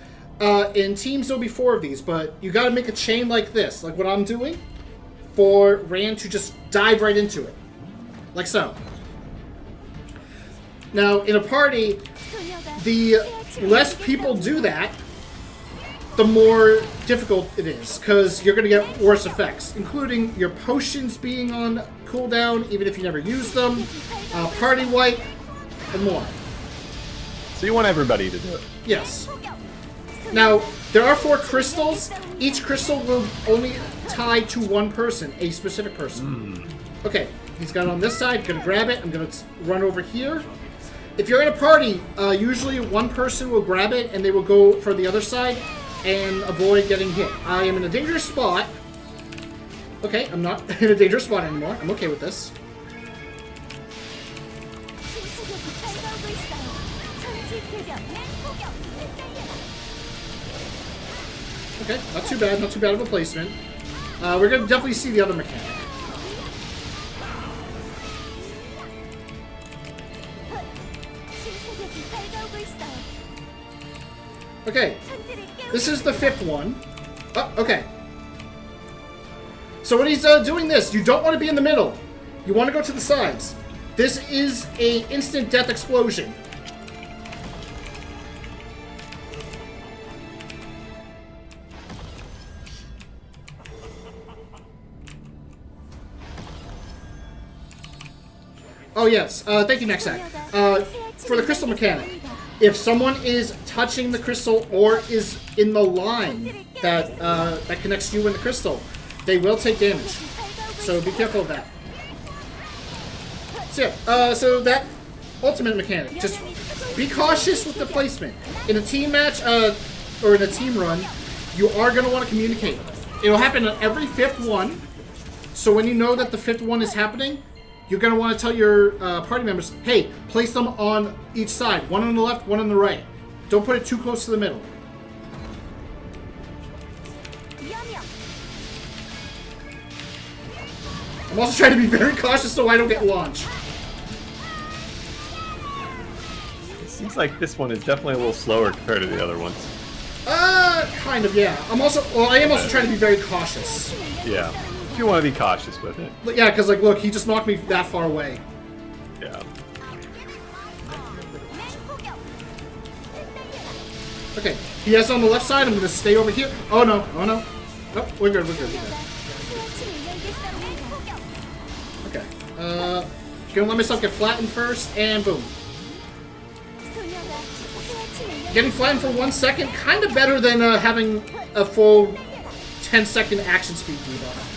in teams there'll be 4 of these, but you got to make a chain like this, like what I'm doing, for Rand to just dive right into it, like so. Now in a party, the less people do that, the more difficult it is, because you're going to get worse effects, including your potions being on cooldown, even if you never use them, party wipe, and more. So you want everybody to do it? Yes. Now, there are 4 crystals. Each crystal will only tie to one person, a specific person. Okay, he's got it on this side. Gonna grab it. I'm gonna run over here. If you're in a party, usually one person will grab it and they will go for the other side and avoid getting hit. I am in a dangerous spot. Okay, I'm not in a dangerous spot anymore. I'm okay with this. Okay, not too bad of a placement. We're gonna definitely see the other mechanic. Okay, this is the 5th one. Oh, okay. So when he's doing this, you don't want to be in the middle. You want to go to the sides. This is a instant death explosion. Oh yes, thank you, Nexac. For the crystal mechanic, if someone is touching the crystal or is in the line that that connects you and the crystal, they will take damage. So be careful of that. So yeah, so that ultimate mechanic, just be cautious with the placement. In a team match, or in a team run, you are going to want to communicate. It'll happen on every 5th one, so when you know that the 5th one is happening, you're going to want to tell your party members, hey, place them on each side. One on the left, one on the right. Don't put it too close to the middle. I'm also trying to be very cautious so I don't get launched. It seems like this one is definitely a little slower compared to the other ones. Kind of, yeah. I am also trying to be very cautious. Yeah. If you want to be cautious with it. But yeah, because, like, look, he just knocked me that far away. Yeah. Okay, he has it on the left side. I'm going to stay over here. Oh, no. Oh, no. Nope, we're good, we're good, we're good. Okay. Gonna let myself get flattened first, and boom. Getting flattened for 1 second, kind of better than having a full 10-second action speed debuff.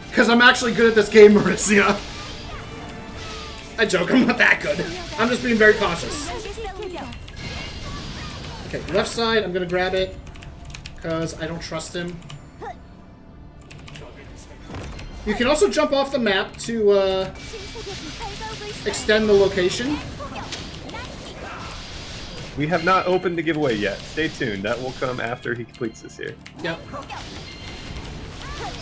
Because I'm actually good at this game, Marisia. I joke, I'm not that good. I'm just being very cautious. Okay, left side, I'm gonna grab it. Because I don't trust him. You can also jump off the map to extend the location. We have not opened the giveaway yet. Stay tuned. That will come after he completes this here. Yep.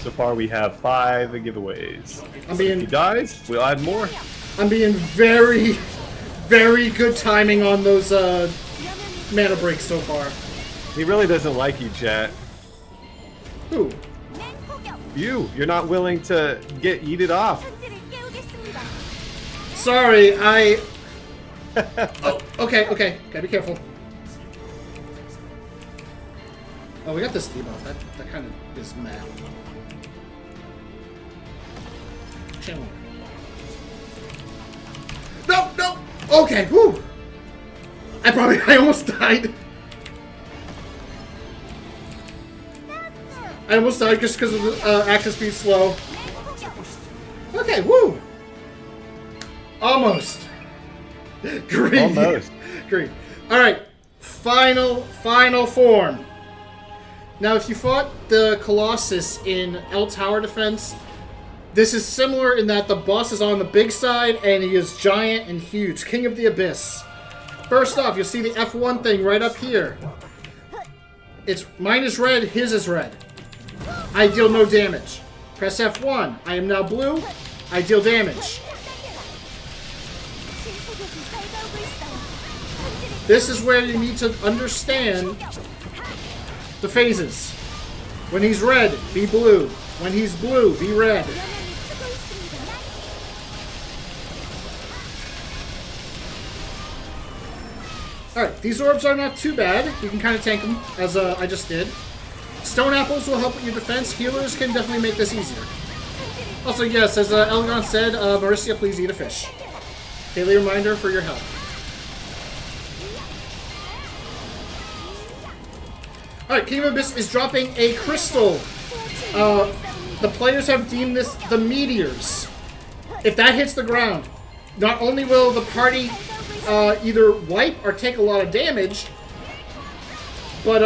So far we have 5 giveaways. If he dies, we'll add more. I'm being very, very good timing on those mana breaks so far. He really doesn't like you, chat. Who? You're not willing to eat it off. Sorry, oh, okay, gotta be careful. Oh, we got this debuff. That kind of is mad. Channel. No! Okay, whoo! I almost died. I almost died just because of the action speed slow. Okay, woo! Almost. Green. Almost. Green. Alright, final form. Now, if you fought the Colossus in L Tower Defense, this is similar in that the boss is on the big side and he is giant and huge. King of the Abyss. First off, you'll see the F1 thing right up here. Mine is red, his is red. I deal no damage. Press F1. I am now blue. I deal damage. This is where you need to understand the phases. When he's red, be blue. When he's blue, be red. Alright, these orbs are not too bad. You can kind of tank them, as I just did. Stone apples will help with your defense. Healers can definitely make this easier. Also, yes, as Elgon said, Marisia, please eat a fish. Daily reminder for your health. Alright, King of Abyss is dropping a crystal. The players have deemed this the meteors. If that hits the ground, not only will the party either wipe or take a lot of damage, but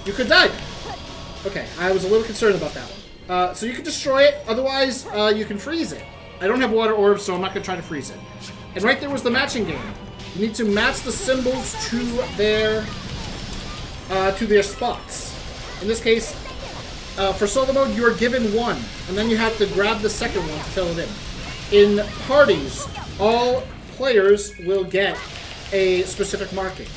you could die. Okay, I was a little concerned about that one. So you can destroy it, otherwise you can freeze it. I don't have water orbs, so I'm not going to try to freeze it. And right there was the matching game. You need to match the symbols to their spots. In this case, for solo mode, you are given one, and then you have to grab the second one to fill it in. In parties, all players will get a specific marking.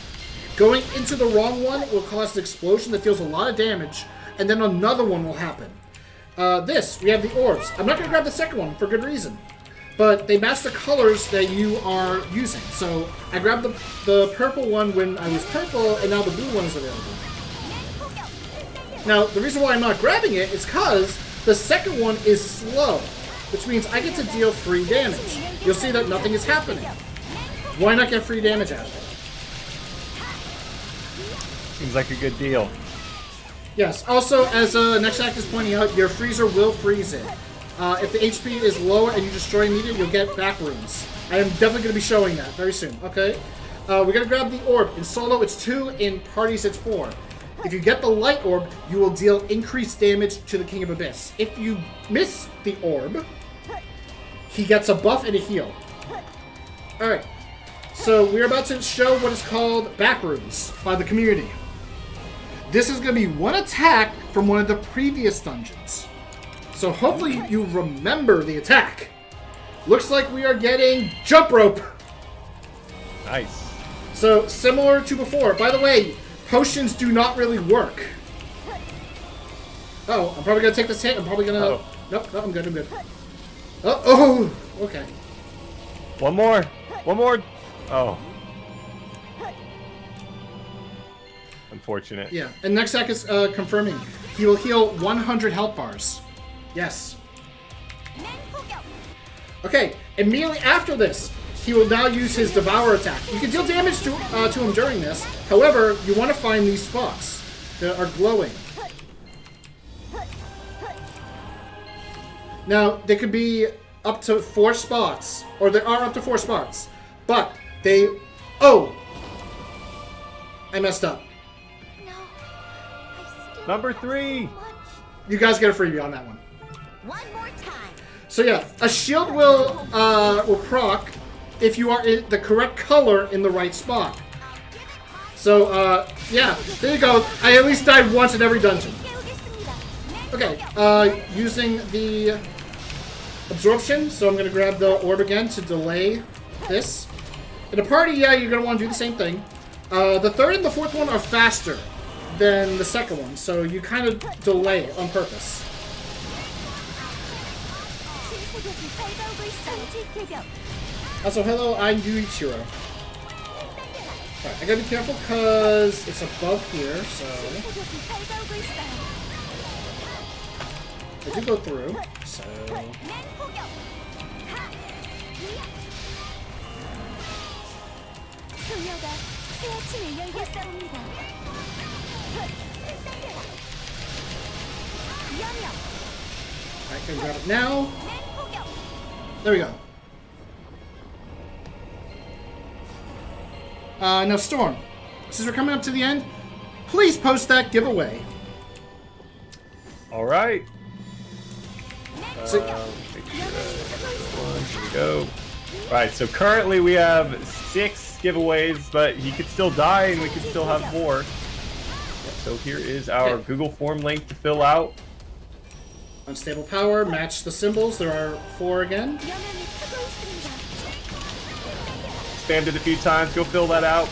Going into the wrong one will cause an explosion that deals a lot of damage, and then another one will happen. We have the orbs. I'm not going to grab the second one for good reason, but they match the colors that you are using. So I grabbed the purple one when I was purple, and now the blue one is available. Now, the reason why I'm not grabbing it is because the second one is slow, which means I get to deal free damage. You'll see that nothing is happening. Why not get free damage out of it? Seems like a good deal. Yes, also, as Nexac is pointing out, your freezer will freeze it. If the HP is lower and you destroy immediately, you'll get back rooms. I am definitely going to be showing that very soon, okay? We're going to grab the orb. In solo, it's 2. In parties, it's 4. If you get the light orb, you will deal increased damage to the King of Abyss. If you miss the orb, he gets a buff and a heal. Alright, so we're about to show what is called backrooms by the community. This is going to be one attack from one of the previous dungeons. So hopefully you remember the attack. Looks like we are getting jump rope. Nice. So similar to before. By the way, potions do not really work. Oh, I'm probably going to take this hit. I'm probably going to... Oh. Nope, no, I'm good, I'm good. Oh, okay. One more. One more. Oh. Unfortunate. Yeah, and Nexac is confirming. He will heal 100 health bars. Yes. Okay, immediately after this, he will now use his Devour attack. You can deal damage to him during this. However, you want to find these spots that are glowing. Now, they could be up to 4 spots, or there are up to 4 spots, but they... Oh! I messed up. Number 3. You guys get a freebie on that one. One more time. So yeah, a shield will proc if you are in the correct color in the right spot. So yeah, there you go. I at least died once in every dungeon. Okay, using the absorption, so I'm gonna grab the orb again to delay this. In a party, yeah, you're gonna want to do the same thing. The third and the fourth one are faster than the second one, so you kind of delay it on purpose. Also, hello, I'm Yuichiro. Alright, I gotta be careful because it's above here, so... I do go through, so... Alright, can we grab it now? There we go. Now Storm, since we're coming up to the end, please post that giveaway. All right. So, Make sure here we go. All right. So currently we have 6 giveaways, but he could still die, and we could still have more. So here is our Google form link to fill out. Unstable power, match the symbols. There are 4 again. Spammed it a few times. Go fill that out.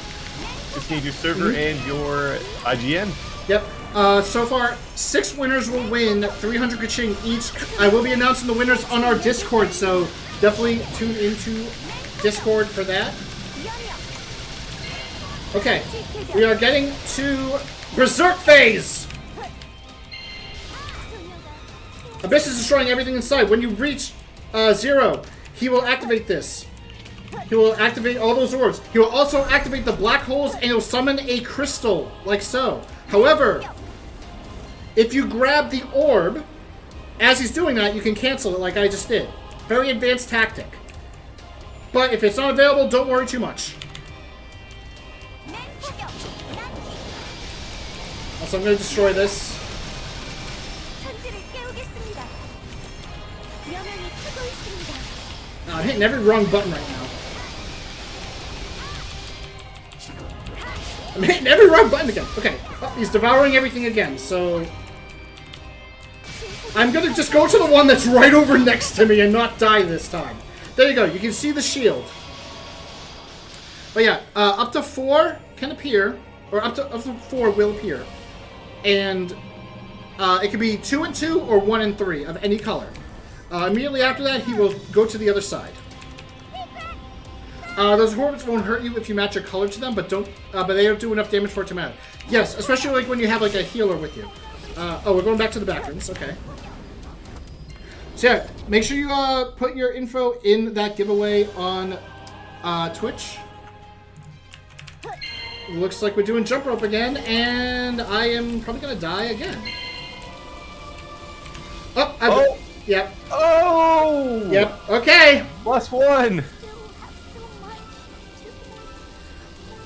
Just need your server and your IGN. Yep. So far, 6 winners will win 300 kaching each. I will be announcing the winners on our Discord, so definitely tune into Discord for that. Okay, we are getting to Berserk phase. Abyss is destroying everything inside. When you reach 0, he will activate this. He will activate all those orbs. He will also activate the black holes, and he'll summon a crystal, like so. However, if you grab the orb, as he's doing that, you can cancel it like I just did. Very advanced tactic. But if it's not available, don't worry too much. Also, I'm going to destroy this. Oh, I'm hitting every wrong button right now. I'm hitting every wrong button again. Okay, oh, he's devouring everything again, so... I'm gonna just go to the one that's right over next to me and not die this time. There you go, you can see the shield. But yeah, up to 4 can appear, or up to 4 will appear. And it could be 2 and 2 or 1 and 3 of any color. Immediately after that, he will go to the other side. Those orbs won't hurt you if you match your color to them, but they don't do enough damage for it to matter. Yes, especially like when you have like a healer with you. Oh, we're going back to the back rooms. Okay. So yeah, make sure you put your info in that giveaway on Twitch. Looks like we're doing jump rope again, and I am probably gonna die again. Oh! Yep. Oh! Yep. Okay. +1.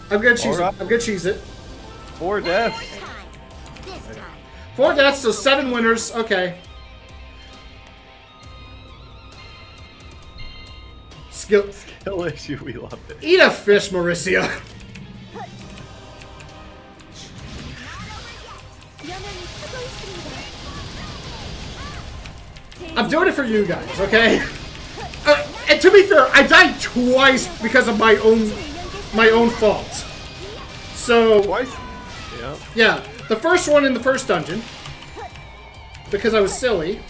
I'm gonna cheese Alright. it. I'm gonna cheese it. 4 deaths. This time. 4 deaths, so 7 winners. Okay. Skill. Kill issue, we love it. Eat a fish, Mauricia. I'm doing it for you guys, okay? And to be fair, I died twice because of my own fault. So Twice? Yeah. yeah, the first one in the first dungeon because I was silly.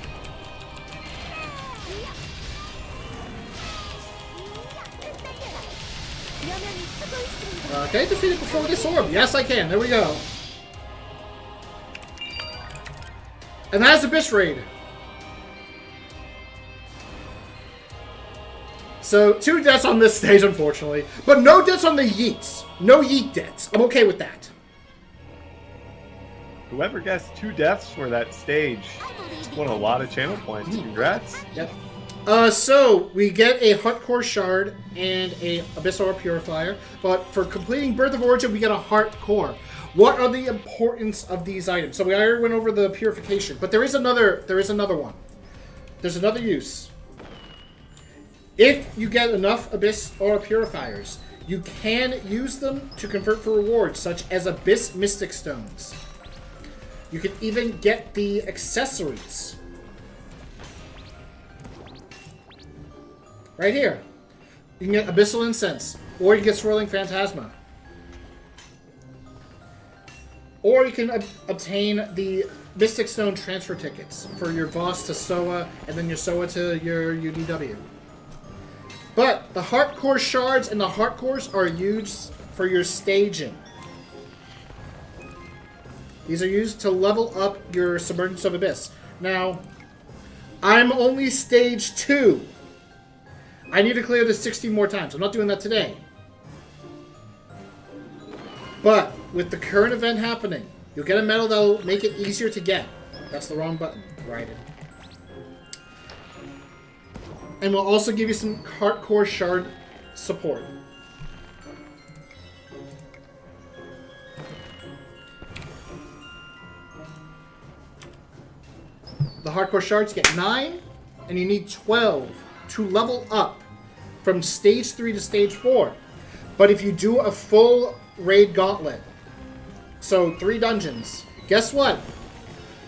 Okay, defeat it before this orb. Yes, I can. There we go. And that's Abyss Raid. So, 2 deaths on this stage, unfortunately. But no deaths on the yeets. No yeet deaths. I'm okay with that. Whoever gets 2 deaths for that stage won a lot of channel points. Congrats. Yep. So, we get a Heartcore Shard and a Abyss Aura Purifier. But for completing Birth of Origin, we get a Heartcore. What are the importance of these items? So, we already went over the Purification. But there is another one. There's another use. If you get enough Abyss Aura Purifiers, you can use them to convert for rewards, such as Abyss Mystic Stones. You can even get the accessories. Right here. You can get Abyssal Incense, or you can get Swirling Phantasma. Or you can obtain the Mystic Stone transfer tickets for your Voss to Soa, and then your Soa to your UDW. But the Heartcore Shards and the Heartcores are used for your staging. These are used to level up your Submergence of Abyss. Now, I'm only stage 2. I need to clear this 16 more times. I'm not doing that today. But with the current event happening, you'll get a medal that'll make it easier to get. That's the wrong button. Raiden. And we'll also give you some Heartcore Shard support. The Heartcore Shards get 9, and you need 12 to level up from stage 3 to stage 4. But if you do a full raid gauntlet, so 3 dungeons, guess what?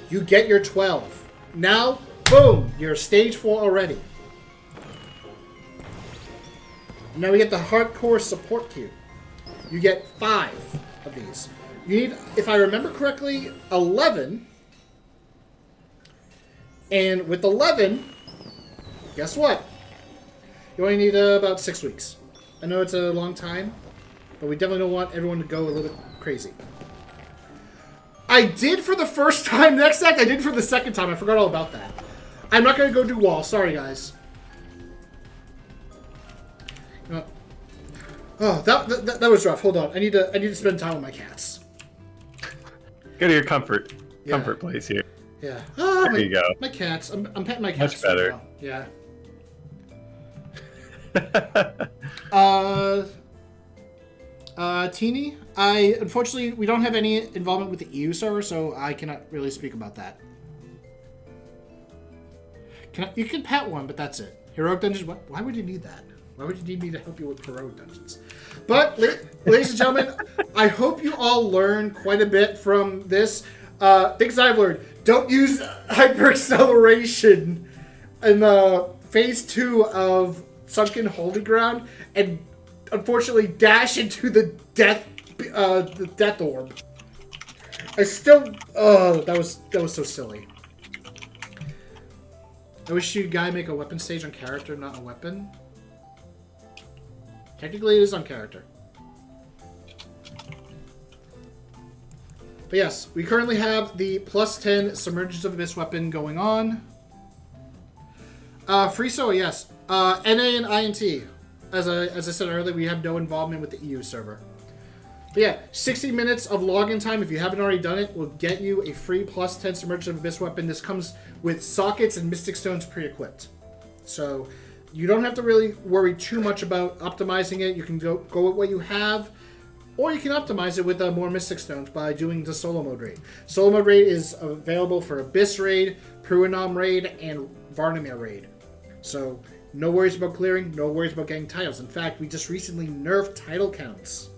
You get your 12. Now, boom, you're stage 4 already. Now we get the Hardcore Support Cube. You get 5 of these. You need, if I remember correctly, 11. And with 11, guess what? You only need about 6 weeks. I know it's a long time, but we definitely don't want everyone to go a little bit crazy. I did for the first time next act. I did for the second time. I forgot all about that. I'm not going to go do wall. Sorry, guys. Oh, that was rough. Hold on. I need to spend time with my cats. Go to your comfort place here. Yeah. There you go. My cats. I'm petting my cats. Much better. Now. Yeah. Teeny, unfortunately we don't have any involvement with the EU server, so I cannot really speak about that. You can pet one, but that's it. Heroic dungeons. Why would you need that? Why would you need me to help you with heroic dungeons? But, ladies and gentlemen, I hope you all learned quite a bit from this. Things I've learned: don't use hyperacceleration in phase 2 of Sunken Holy Ground, and unfortunately dash into the death orb. I still, that was so silly. I wish you guy make a weapon stage on character, not a weapon. Technically, it is on character. But yes, we currently have the +10 Submergence of Abyss weapon going on. Free solo, yes. NA and INT. As I said earlier, we have no involvement with the EU server. But yeah, 60 minutes of login time, if you haven't already done it, will get you a free +10 Submergence of Abyss weapon. This comes with sockets and Mystic Stones pre-equipped. So you don't have to really worry too much about optimizing it. You can go with what you have, or you can optimize it with more Mystic Stones by doing the solo mode raid. Solo mode raid is available for Abyss raid, Pruanam raid, and Varnamir raid. So no worries about clearing, no worries about getting titles. In fact, we just recently nerfed title counts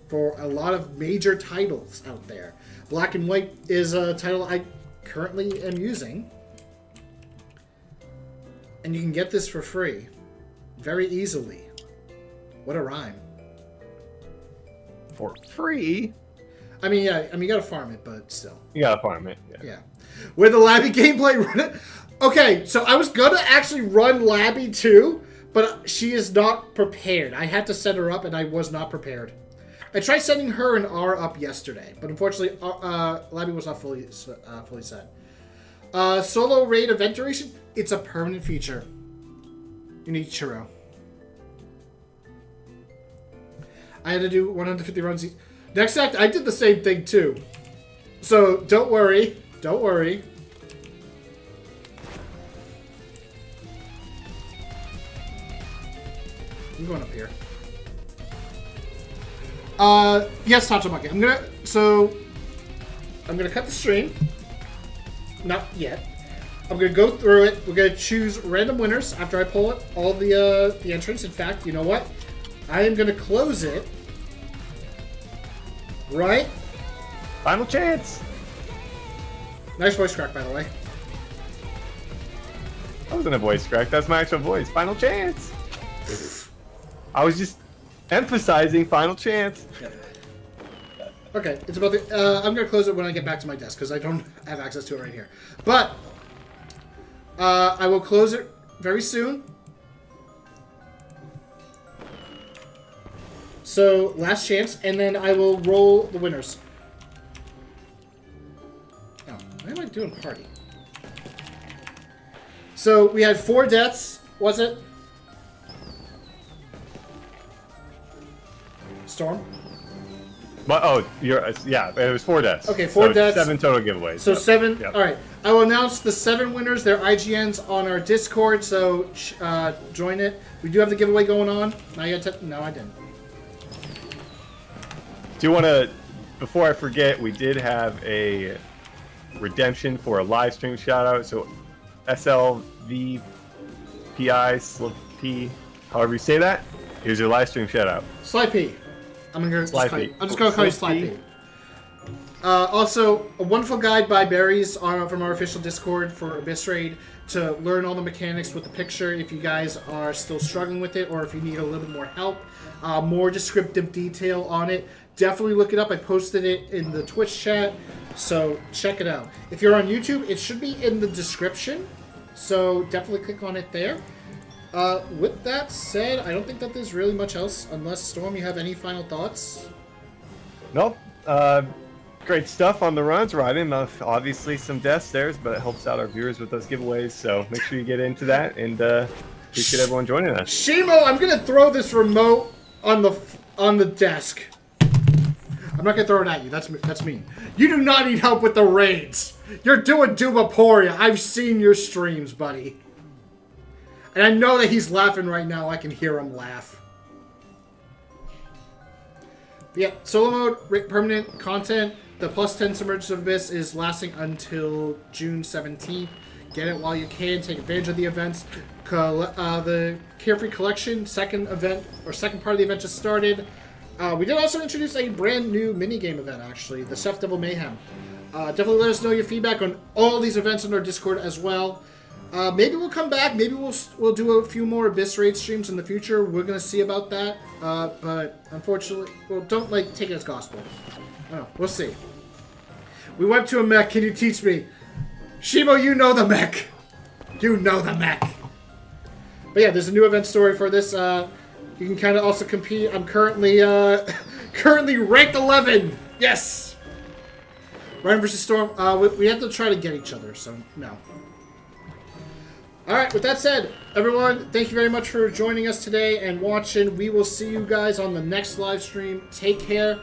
for a lot of major titles out there. Black and White is a title I currently am using. And you can get this for free. Very easily. What a rhyme. For free? I mean, yeah, you gotta farm it, but still. You gotta farm it. Yeah. With the Labby gameplay... Okay, so I was gonna actually run Labby too, but she is not prepared. I had to set her up, and I was not prepared. I tried setting her and R up yesterday, but unfortunately, Labby was not fully set. Solo raid event duration, it's a permanent feature. You need Churro. I had to do 150 runs. Next act, I did the same thing too. So don't worry. Don't worry. I'm going up here. Yes, Tatsumaki. I'm gonna cut the stream. Not yet. I'm gonna go through it. We're gonna choose random winners after I pull it, all the entrants. In fact, you know what? I am gonna close it. Right? Final chance! Nice voice crack, by the way. That wasn't a voice crack. That's my actual voice. Final chance! I was just emphasizing final chance. Yeah. Okay, it's about the... I'm going to close it when I get back to my desk, because I don't have access to it right here. But, I will close it very soon. So, last chance, and then I will roll the winners. Oh, why am I doing party? So, we had 4 deaths, was it? Storm? But, yeah, it was 4 deaths. Okay, 4 deaths. 7 total giveaways. So yep. 7. Yep. All right. I will announce the 7 winners. Their IGNs on our Discord. So join it. We do have the giveaway going on. Now you got no, I didn't. Do you want to? Before I forget, we did have a redemption for a live stream shout out. So SLVPI P, however you say that. Here's your live stream shout out. Sly P. I'm just gonna call you Sly P. Also, a wonderful guide by Barry's from our official Discord for Abyss Raid to learn all the mechanics with the picture if you guys are still struggling with it or if you need a little bit more help. More descriptive detail on it. Definitely look it up. I posted it in the Twitch chat, so check it out. If you're on YouTube, it should be in the description, so definitely click on it there. With that said, I don't think that there's really much else, unless, Storm, you have any final thoughts? Nope. Great stuff on the runs, Raiden. Obviously some deaths there, but it helps out our viewers with those giveaways, so make sure you get into that, and appreciate everyone joining us. Shimo, I'm going to throw this remote on the desk. I'm not going to throw it at you. That's mean. You do not need help with the raids. You're doing Dumaporia. I've seen your streams, buddy. And I know that he's laughing right now. I can hear him laugh. But yeah, solo mode, permanent content. The +10 Submergence of Abyss is lasting until June 17th. Get it while you can. Take advantage of the events. The Carefree Collection, second event, or second part of the event just started. We did also introduce a brand new minigame event, actually. The Chef Devil Mayhem. Definitely let us know your feedback on all these events on our Discord as well. Maybe we'll come back. Maybe we'll do a few more Abyss Raid streams in the future. We're gonna see about that. But unfortunately, well, don't take it as gospel. I don't know. We'll see. We went to a mech. Can you teach me? Shimo, you know the mech. You know the mech. But yeah, there's a new event story for this. You can kind of also compete. I'm currently ranked 11. Yes. Raiden versus Storm. We have to try to get each other, so no. Alright, with that said, everyone, thank you very much for joining us today and watching. We will see you guys on the next live stream. Take care.